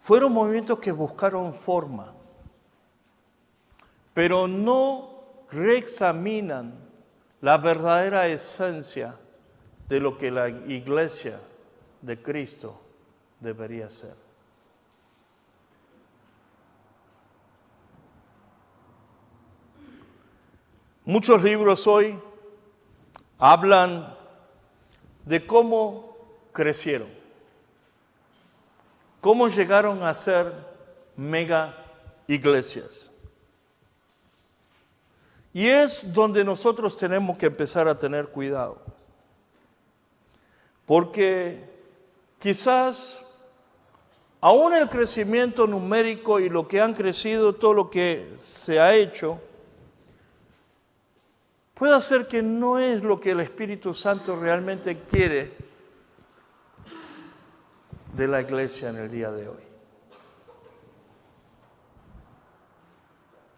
[SPEAKER 2] fueron movimientos que buscaron forma, pero no reexaminan la verdadera esencia de lo que la iglesia de Cristo debería ser. Muchos libros hoy hablan de cómo crecieron, cómo llegaron a ser mega iglesias. Y es donde nosotros tenemos que empezar a tener cuidado. Porque quizás, aún el crecimiento numérico y lo que han crecido, todo lo que se ha hecho, puede ser que no es lo que el Espíritu Santo realmente quiere de la iglesia en el día de hoy.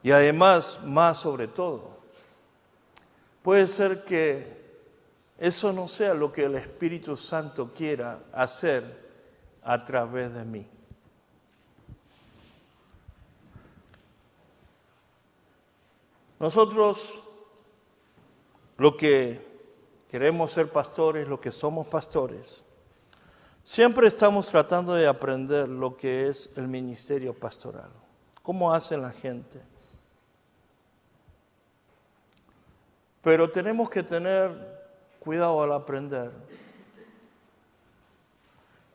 [SPEAKER 2] Y además, más sobre todo, puede ser que eso no sea lo que el Espíritu Santo quiera hacer a través de mí. Nosotros, lo que queremos ser pastores, lo que somos pastores, siempre estamos tratando de aprender lo que es el ministerio pastoral. ¿Cómo hace la gente? Pero tenemos que tener cuidado al aprender,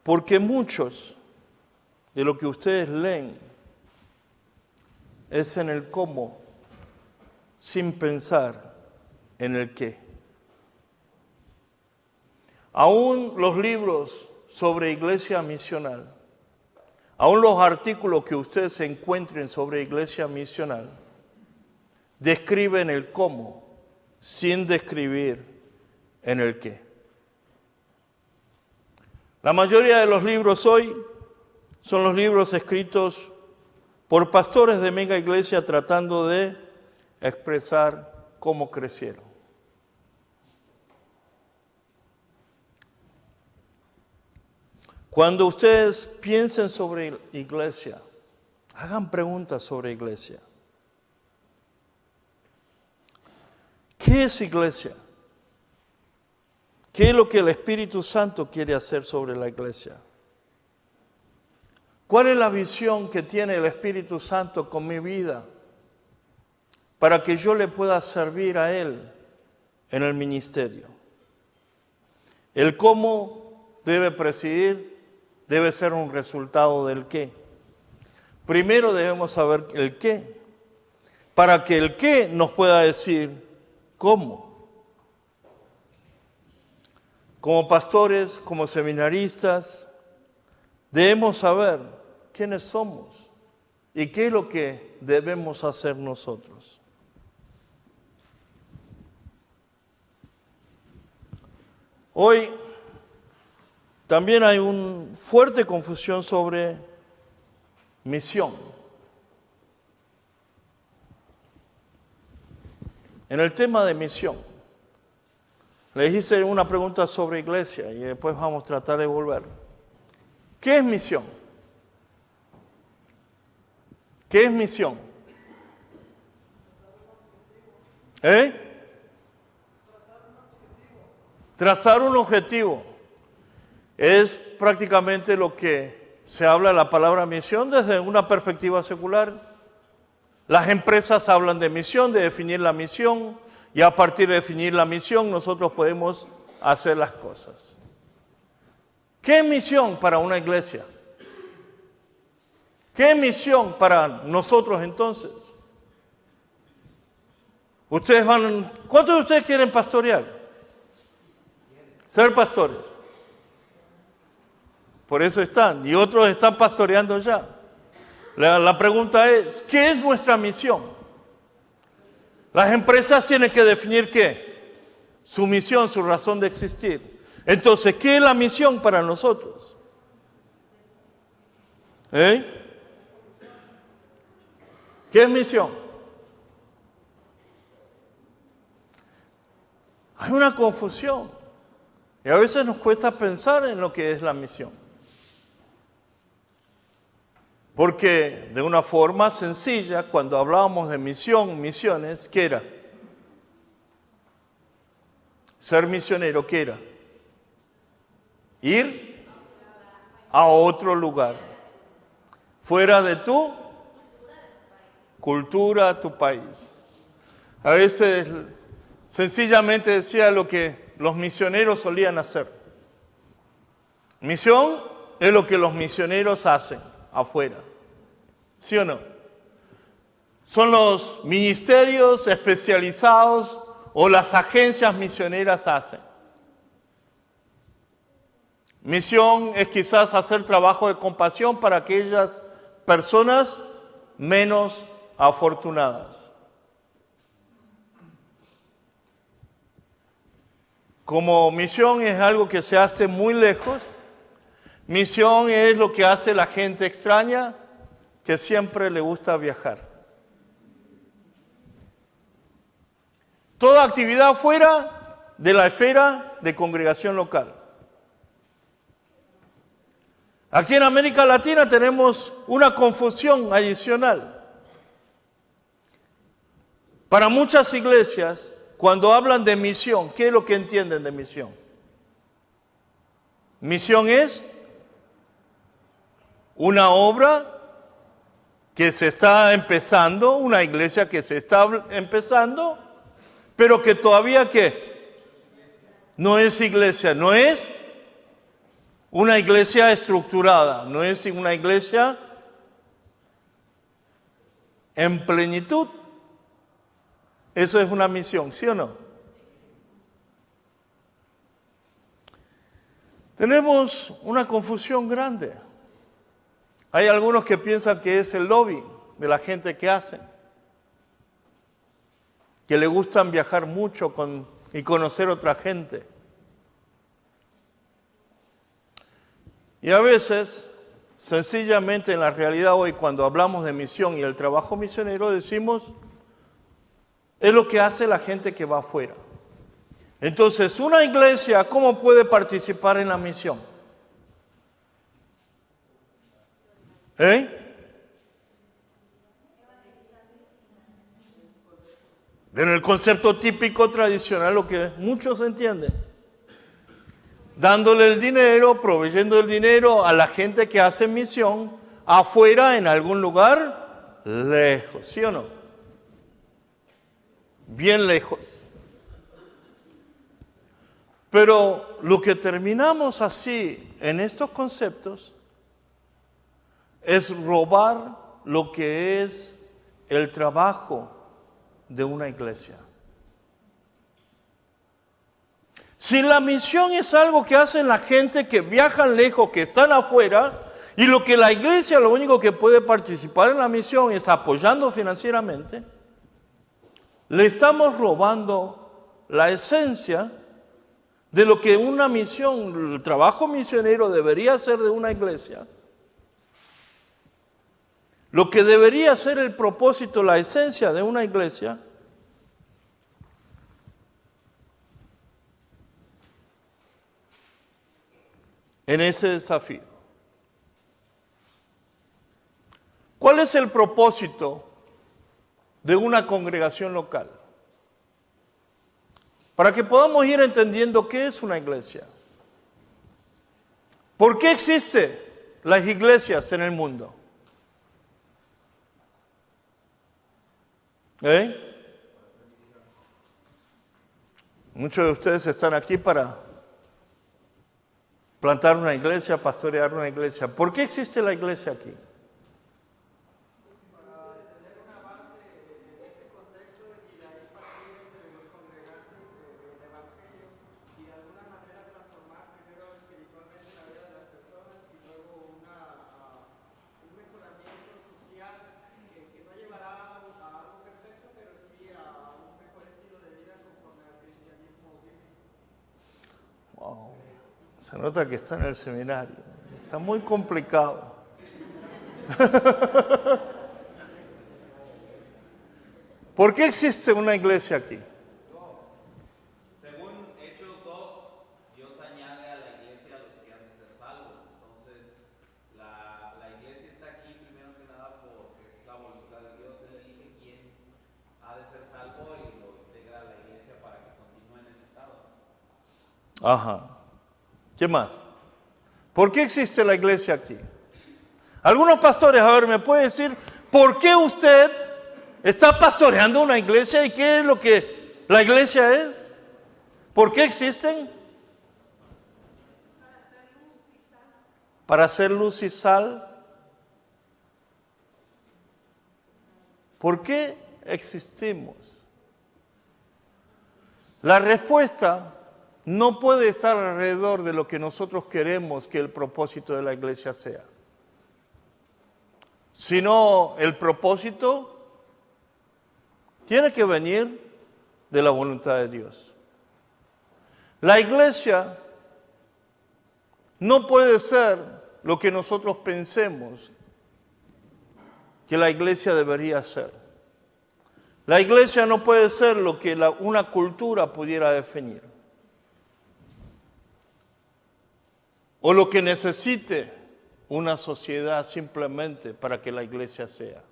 [SPEAKER 2] porque muchos de lo que ustedes leen es en el cómo, sin pensar en el qué. Aún los libros sobre iglesia misional, aún los artículos que ustedes se encuentren sobre iglesia misional, describen el cómo, sin describir en el qué. La mayoría de los libros hoy son los libros escritos por pastores de mega iglesia tratando de expresar cómo crecieron. Cuando ustedes piensen sobre iglesia, hagan preguntas sobre iglesia. ¿Qué es iglesia? ¿Qué es lo que el Espíritu Santo quiere hacer sobre la iglesia? ¿Cuál es la visión que tiene el Espíritu Santo con mi vida para que yo le pueda servir a Él en el ministerio? El cómo debe presidir debe ser un resultado del qué. Primero debemos saber el qué, para que el qué nos pueda decir cómo. Como pastores, como seminaristas, debemos saber quiénes somos y qué es lo que debemos hacer nosotros. Hoy también hay una fuerte confusión sobre misión. En el tema de misión, les hice una pregunta sobre iglesia y después vamos a tratar de volver. ¿Qué es misión? ¿Qué es misión? Trazar un objetivo. Es prácticamente lo que se habla de la palabra misión desde una perspectiva secular. Las empresas hablan de misión, de definir la misión, y a partir de definir la misión nosotros podemos hacer las cosas. ¿Qué es misión para una iglesia? ¿Qué es misión para nosotros entonces? ¿Cuántos de ustedes quieren pastorear? Ser pastores. Por eso están, y otros están pastoreando ya. La pregunta es, ¿qué es nuestra misión? Las empresas tienen que definir ¿qué? Su misión, su razón de existir. Entonces, ¿qué es la misión para nosotros? ¿Qué es misión? Hay una confusión. Y a veces nos cuesta pensar en lo que es la misión. Porque de una forma sencilla, cuando hablábamos de misión, misiones, ¿qué era? Ser misionero, ¿qué era? Ir a otro lugar, fuera de tu cultura, tu país. A veces sencillamente decía lo que los misioneros solían hacer. Misión es lo que los misioneros hacen afuera, ¿sí o no? Son los ministerios especializados o las agencias misioneras hacen. Misión es quizás hacer trabajo de compasión para aquellas personas menos afortunadas. Como misión es algo que se hace muy lejos, misión es lo que hace la gente extraña que siempre le gusta viajar. Toda actividad fuera de la esfera de congregación local. Aquí en América Latina tenemos una confusión adicional. Para muchas iglesias, cuando hablan de misión, ¿qué es lo que entienden de misión? Misión es una obra que se está empezando, una iglesia que se está empezando, pero que todavía ¿qué? No es iglesia, no es una iglesia estructurada, no es una iglesia en plenitud. Eso es una misión, ¿sí o no? Tenemos una confusión grande. Hay algunos que piensan que es el lobby de la gente que hacen, que le gustan viajar mucho y conocer otra gente. Y a veces, sencillamente en la realidad hoy, cuando hablamos de misión y el trabajo misionero, decimos, es lo que hace la gente que va afuera. Entonces, una iglesia, ¿cómo puede participar en la misión? En el concepto típico tradicional, lo que muchos entienden. Dándole el dinero, proveyendo el dinero a la gente que hace misión afuera en algún lugar lejos, ¿sí o no? Bien lejos. Pero lo que terminamos así en estos conceptos es robar lo que es el trabajo de una iglesia. Si la misión es algo que hacen la gente que viajan lejos, que están afuera, y lo que la iglesia, lo único que puede participar en la misión es apoyando financieramente, le estamos robando la esencia de lo que una misión, el trabajo misionero debería ser de una iglesia. Lo que debería ser el propósito, la esencia de una iglesia, en ese desafío. ¿Cuál es el propósito de una congregación local? Para que podamos ir entendiendo qué es una iglesia. ¿Por qué existen las iglesias en el mundo? Muchos de ustedes están aquí para plantar una iglesia, pastorear una iglesia. ¿Por qué existe la iglesia aquí?
[SPEAKER 3] Para tener una base en ese contexto y de ahí partir entre los congregantes del Evangelio y de alguna manera transformar primero espiritualmente la vida de las personas y luego un mejoramiento social que no llevará a algo perfecto, pero sí a un mejor estilo de vida conforme al cristianismo bíblico.
[SPEAKER 2] Wow. Se nota que está en el seminario. Está muy complicado. ¿Por qué existe una iglesia aquí?
[SPEAKER 4] Según Hechos 2, Dios añade a la iglesia a los que han de ser salvos. Entonces, la iglesia está aquí primero
[SPEAKER 2] Ajá. ¿Qué más? ¿Por qué existe la iglesia aquí? Algunos pastores, a ver, ¿me puede decir por qué usted está pastoreando una iglesia y qué es lo que la iglesia es? ¿Por qué existen? Para hacer luz y sal. ¿Por qué existimos? La respuesta no puede estar alrededor de lo que nosotros queremos que el propósito de la iglesia sea, sino el propósito tiene que venir de la voluntad de Dios. La iglesia no puede ser lo que nosotros pensemos que la iglesia debería ser. La iglesia no puede ser lo que una cultura pudiera definir, o lo que necesite una sociedad simplemente para que la iglesia sea.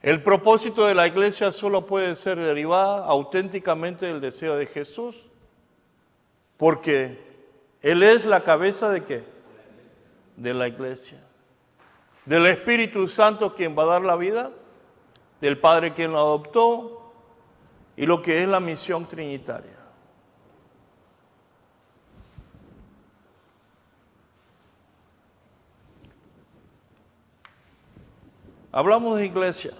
[SPEAKER 2] El propósito de la iglesia solo puede ser derivado auténticamente del deseo de Jesús, porque Él es la cabeza ¿de qué? De la iglesia. Del Espíritu Santo quien va a dar la vida, del Padre quien lo adoptó, y lo que es la misión trinitaria. Hablamos de iglesia.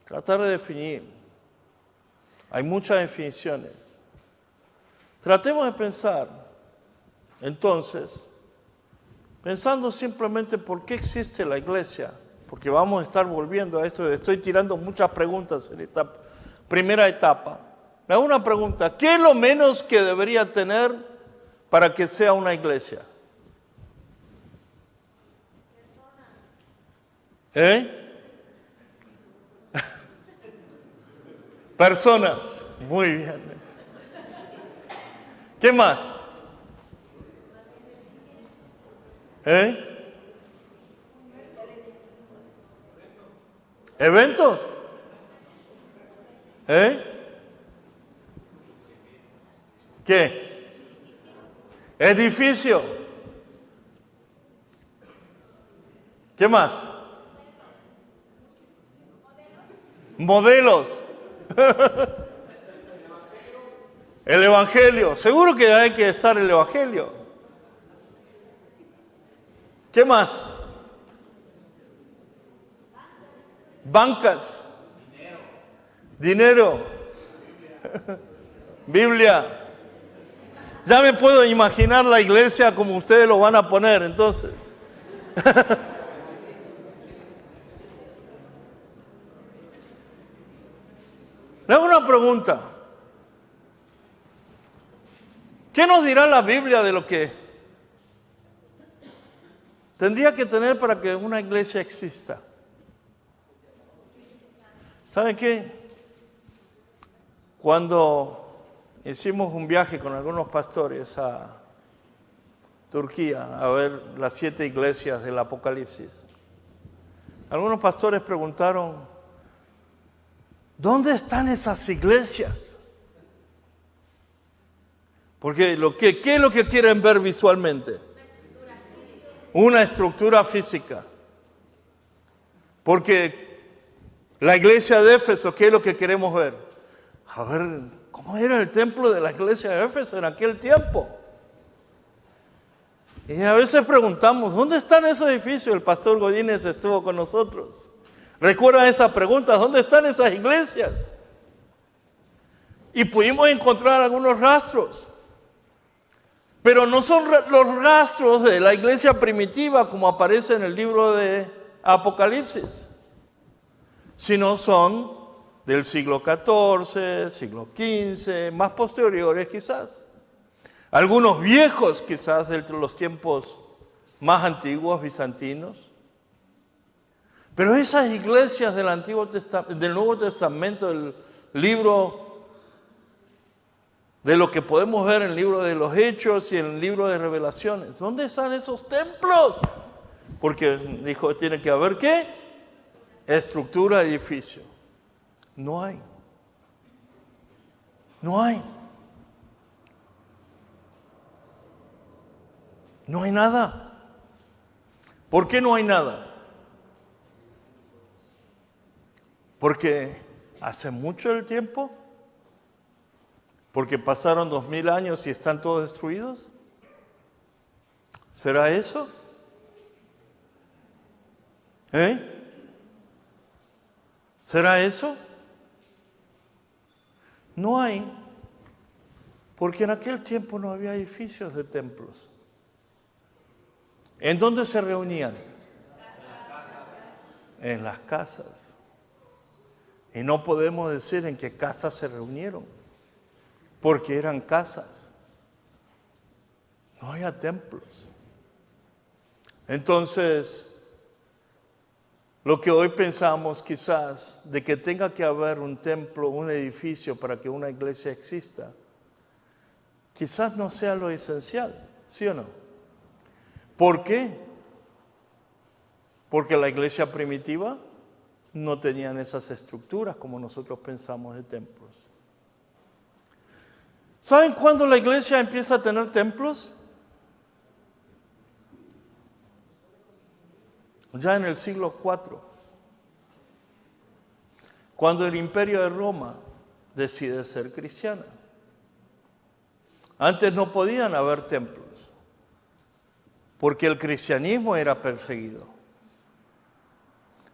[SPEAKER 2] Tratar de definir. Hay muchas definiciones. Tratemos de pensar, entonces, pensando simplemente por qué existe la iglesia, porque vamos a estar volviendo a esto, estoy tirando muchas preguntas en esta primera etapa. Me hago una pregunta, ¿qué es lo menos que debería tener para que sea una iglesia? Personas. Muy bien. ¿Qué más? ¿Eventos? ¿Qué? Edificio. ¿Qué más? Modelos. El Evangelio. Seguro que hay que estar el Evangelio. ¿Qué más? Bancas. Dinero. Biblia. Ya me puedo imaginar la iglesia como ustedes lo van a poner, entonces. Le hago una pregunta. ¿Qué nos dirá la Biblia de lo que tendría que tener para que una iglesia exista? ¿Saben qué? Cuando hicimos un viaje con algunos pastores a Turquía a ver las 7 iglesias del Apocalipsis, algunos pastores preguntaron, ¿dónde están esas iglesias? Porque ¿qué es lo que quieren ver visualmente? Una estructura física. Porque la iglesia de Éfeso, ¿qué es lo que queremos ver? A ver, ¿cómo era el templo de la iglesia de Éfeso en aquel tiempo? Y a veces preguntamos, ¿dónde están esos edificios? El pastor Godínez estuvo con nosotros. ¿Recuerdan esa pregunta? ¿Dónde están esas iglesias? Y pudimos encontrar algunos rastros. Pero no son los rastros de la iglesia primitiva como aparece en el libro de Apocalipsis, sino son del siglo XIV, siglo XV, más posteriores quizás. Algunos viejos quizás de los tiempos más antiguos, bizantinos. Pero esas iglesias del Nuevo Testamento, del libro de lo que podemos ver en el libro de los Hechos y en el libro de Revelaciones, ¿dónde están esos templos? Porque dijo, tiene que haber ¿qué? Estructura, edificio. No hay. No hay. No hay nada. ¿Por qué no hay nada? Porque hace mucho el tiempo, porque pasaron 2000 años y están todos destruidos. ¿Será eso? ¿Será eso? No hay, porque en aquel tiempo no había edificios de templos. ¿En dónde se reunían? En las casas. Y no podemos decir en qué casas se reunieron, porque eran casas. No había templos. Entonces, lo que hoy pensamos quizás de que tenga que haber un templo, un edificio para que una iglesia exista, quizás no sea lo esencial, ¿sí o no? ¿Por qué? Porque la iglesia primitiva no tenían esas estructuras como nosotros pensamos de templos. ¿Saben cuándo la iglesia empieza a tener templos? Ya en el siglo IV, cuando el Imperio de Roma decide ser cristiana. Antes no podían haber templos, porque el cristianismo era perseguido.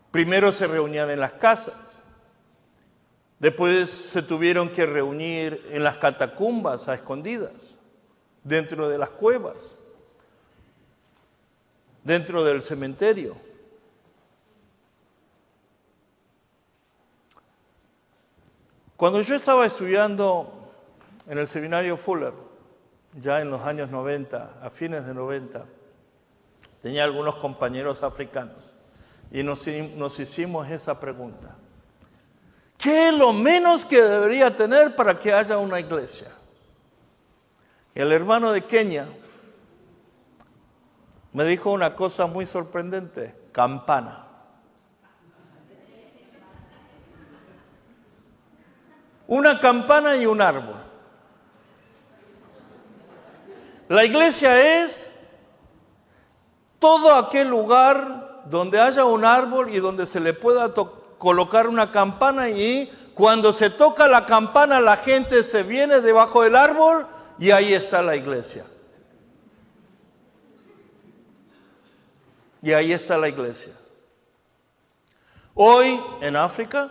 [SPEAKER 2] Primero se reunían en las casas, después se tuvieron que reunir en las catacumbas a escondidas, dentro de las cuevas, dentro del cementerio. Cuando yo estaba estudiando en el seminario Fuller, ya en los años 90, a fines de 90, tenía algunos compañeros africanos y nos hicimos esa pregunta. ¿Qué es lo menos que debería tener para que haya una iglesia? El hermano de Kenia me dijo una cosa muy sorprendente: campana. Una campana y un árbol. La iglesia es todo aquel lugar donde haya un árbol y donde se le pueda colocar una campana, y cuando se toca la campana la gente se viene debajo del árbol y ahí está la iglesia. Y ahí está la iglesia. Hoy en África,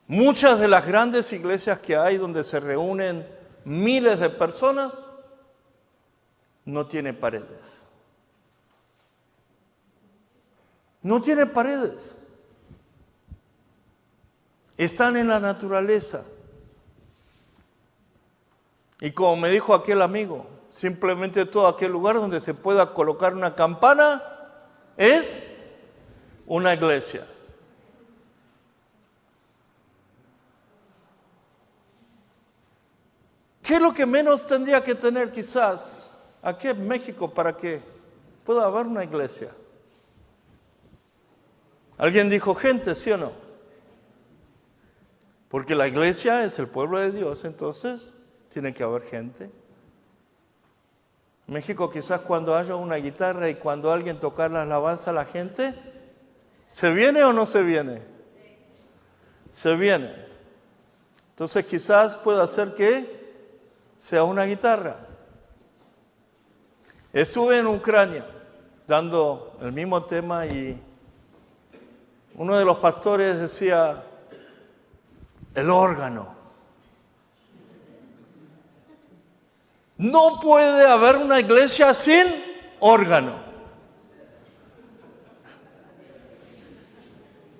[SPEAKER 2] muchas de las grandes iglesias que hay donde se reúnen miles de personas no tienen paredes. No tienen paredes. Están en la naturaleza. Y como me dijo aquel amigo, simplemente todo aquel lugar donde se pueda colocar una campana es una iglesia. ¿Qué es lo que menos tendría que tener quizás aquí en México para que pueda haber una iglesia? Alguien dijo gente, ¿sí o no? Porque la iglesia es el pueblo de Dios, entonces tiene que haber gente. En México quizás cuando haya una guitarra y cuando alguien tocar la alabanza, la gente, ¿se viene o no se viene? Se viene. Entonces quizás pueda ser que sea una guitarra. Estuve en Ucrania dando el mismo tema y uno de los pastores decía, el órgano. No puede haber una iglesia sin órgano.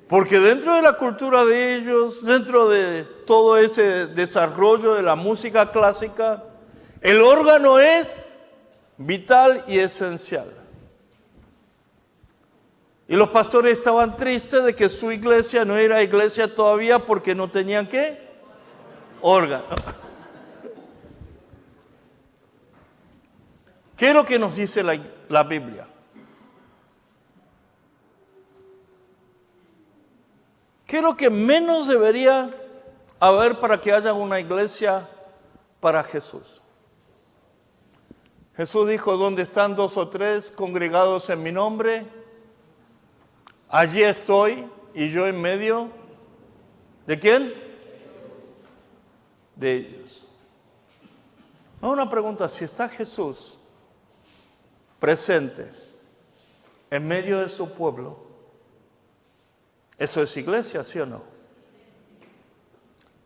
[SPEAKER 2] Porque dentro de la cultura de ellos, dentro de todo ese desarrollo de la música clásica, el órgano es vital y esencial. Y los pastores estaban tristes de que su iglesia no era iglesia todavía porque no tenían ¿qué? Órgano. ¿Qué es lo que nos dice la Biblia? ¿Qué es lo que menos debería a ver para que haya una iglesia para Jesús. Jesús dijo, donde están 2 o 3 congregados en mi nombre, allí estoy y yo en medio. ¿De quién? De ellos. Una pregunta, si está Jesús presente en medio de su pueblo, ¿eso es iglesia, sí o no?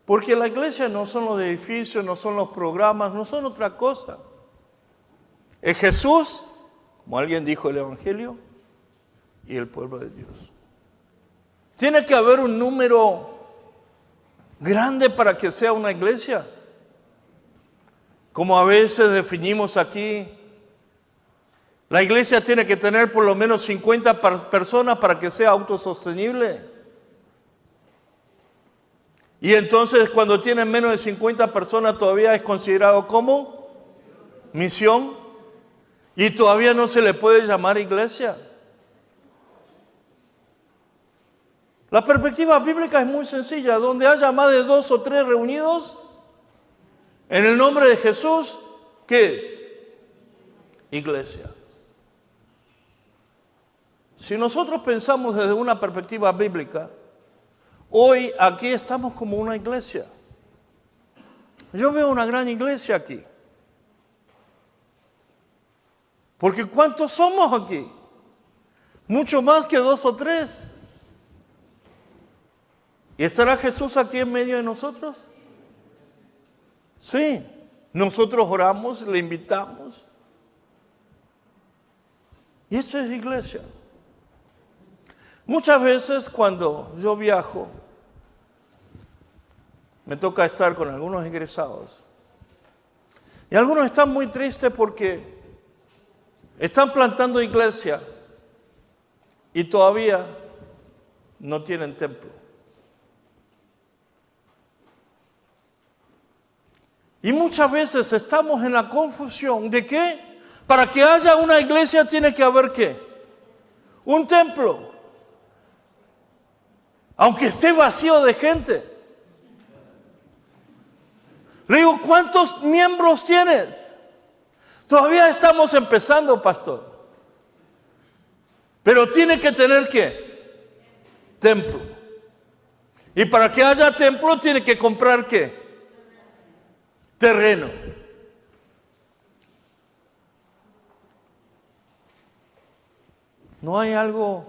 [SPEAKER 2] Porque la iglesia no son los edificios, no son los programas, no son otra cosa. Es Jesús, como alguien dijo el Evangelio, y el pueblo de Dios. Tiene que haber un número grande para que sea una iglesia. Como a veces definimos aquí, la iglesia tiene que tener por lo menos 50 personas para que sea autosostenible. Y entonces cuando tienen menos de 50 personas todavía es considerado como misión. Y todavía no se le puede llamar iglesia. La perspectiva bíblica es muy sencilla. Donde haya más de 2 o 3 reunidos en el nombre de Jesús, ¿qué es? Iglesia. Si nosotros pensamos desde una perspectiva bíblica, hoy aquí estamos como una iglesia. Yo veo una gran iglesia aquí. Porque ¿cuántos somos aquí? Mucho más que 2 o 3. ¿Y estará Jesús aquí en medio de nosotros? Sí. Nosotros oramos, le invitamos. Y esto es iglesia. Muchas veces cuando yo viajo, me toca estar con algunos egresados. Y algunos están muy tristes porque están plantando iglesia y todavía no tienen templo. Y muchas veces estamos en la confusión de que para que haya una iglesia tiene que haber ¿qué? Un templo. Aunque esté vacío de gente. Le digo, ¿cuántos miembros tienes? Todavía estamos empezando, pastor. Pero tiene que tener ¿qué? Templo. Y para que haya templo tiene que comprar ¿qué? Terreno. ¿No hay algo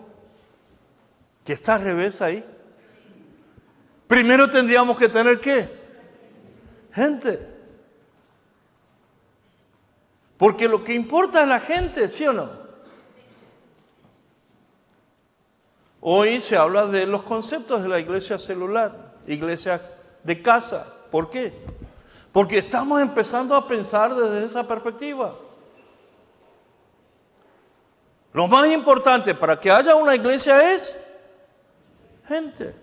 [SPEAKER 2] que está al revés ahí? Primero tendríamos que tener ¿qué? Gente. Porque lo que importa es la gente, ¿sí o no? Hoy se habla de los conceptos de la iglesia celular, iglesia de casa. ¿Por qué? Porque estamos empezando a pensar desde esa perspectiva. Lo más importante para que haya una iglesia es gente.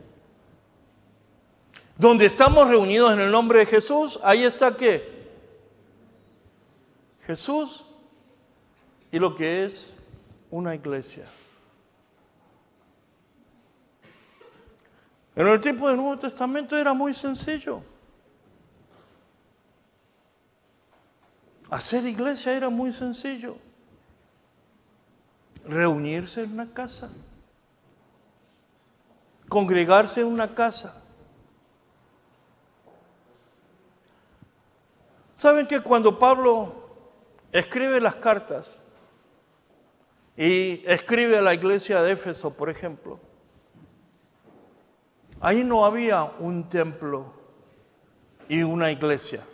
[SPEAKER 2] Donde estamos reunidos en el nombre de Jesús, ahí está ¿qué? Jesús y lo que es una iglesia. En el tiempo del Nuevo Testamento era muy sencillo. Hacer iglesia era muy sencillo. Reunirse en una casa. Congregarse en una casa. ¿Saben que cuando Pablo escribe las cartas y escribe a la iglesia de Éfeso, por ejemplo, ahí no había un templo y una iglesia.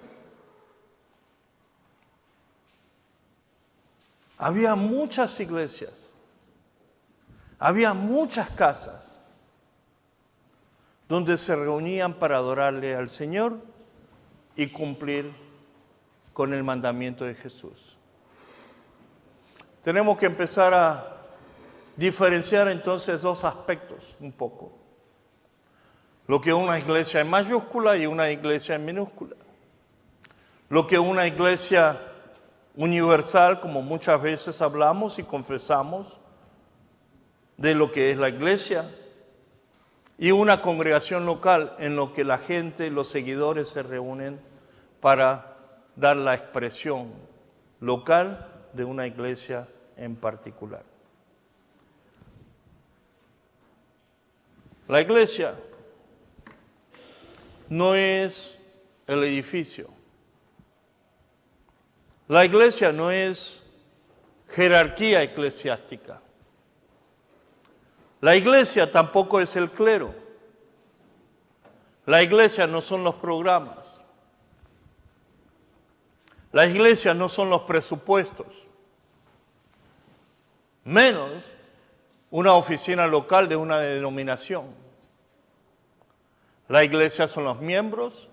[SPEAKER 2] Había muchas iglesias, había muchas casas donde se reunían para adorarle al Señor y cumplir con el mandamiento de Jesús. Tenemos que empezar a diferenciar entonces 2 aspectos un poco. Lo que es una iglesia en mayúscula y una iglesia en minúscula. Lo que es una iglesia universal, como muchas veces hablamos y confesamos de lo que es la iglesia. y una congregación local en lo que la gente, los seguidores se reúnen para dar la expresión local de una iglesia en particular. La iglesia no es el edificio. La iglesia no es jerarquía eclesiástica. La iglesia tampoco es el clero. La iglesia no son los programas. La iglesia no son los presupuestos. Menos una oficina local de una denominación. La iglesia son los miembros,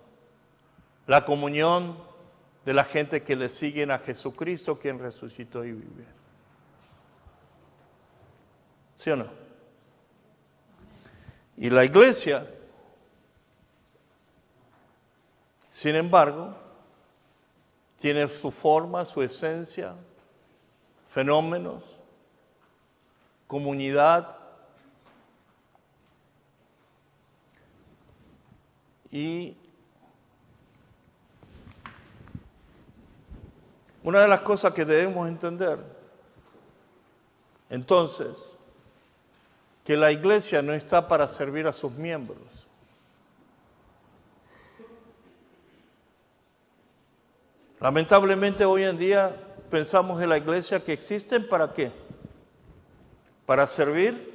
[SPEAKER 2] la comunión de la gente que le siguen a Jesucristo, quien resucitó y vive. ¿Sí o no? Y la iglesia, sin embargo, tiene su forma, su esencia, fenómenos, comunidad y una de las cosas que debemos entender, entonces, que la iglesia no está para servir a sus miembros. Lamentablemente hoy en día pensamos en la iglesia que existen ¿para qué? Para servir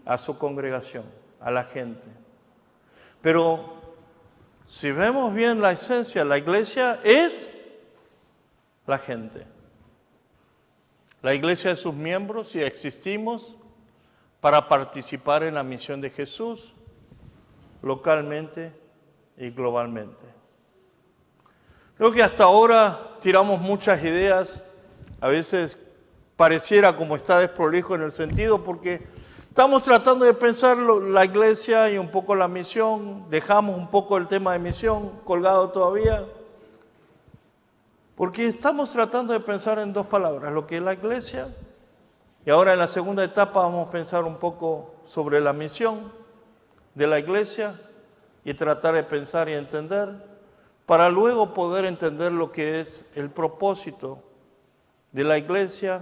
[SPEAKER 2] a su congregación, a la gente. Pero si vemos bien la esencia, la iglesia es la gente. La iglesia es sus miembros y existimos para participar en la misión de Jesús localmente y globalmente. Creo que hasta ahora tiramos muchas ideas, a veces pareciera como está desprolijo en el sentido porque estamos tratando de pensar la iglesia y un poco la misión, dejamos un poco el tema de misión colgado todavía, porque estamos tratando de pensar en dos palabras, lo que es la iglesia, y ahora en la segunda etapa vamos a pensar un poco sobre la misión de la iglesia y tratar de pensar y entender, para luego poder entender lo que es el propósito de la iglesia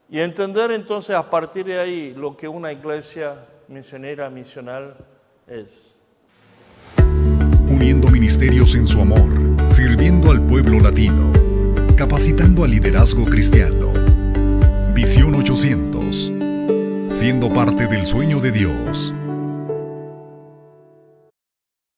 [SPEAKER 2] y entender entonces a partir de ahí lo que una iglesia misionera, misional es.
[SPEAKER 1] Uniendo ministerios en su amor, sirviendo al pueblo latino, capacitando al liderazgo cristiano. Visión 800, siendo parte del sueño de Dios.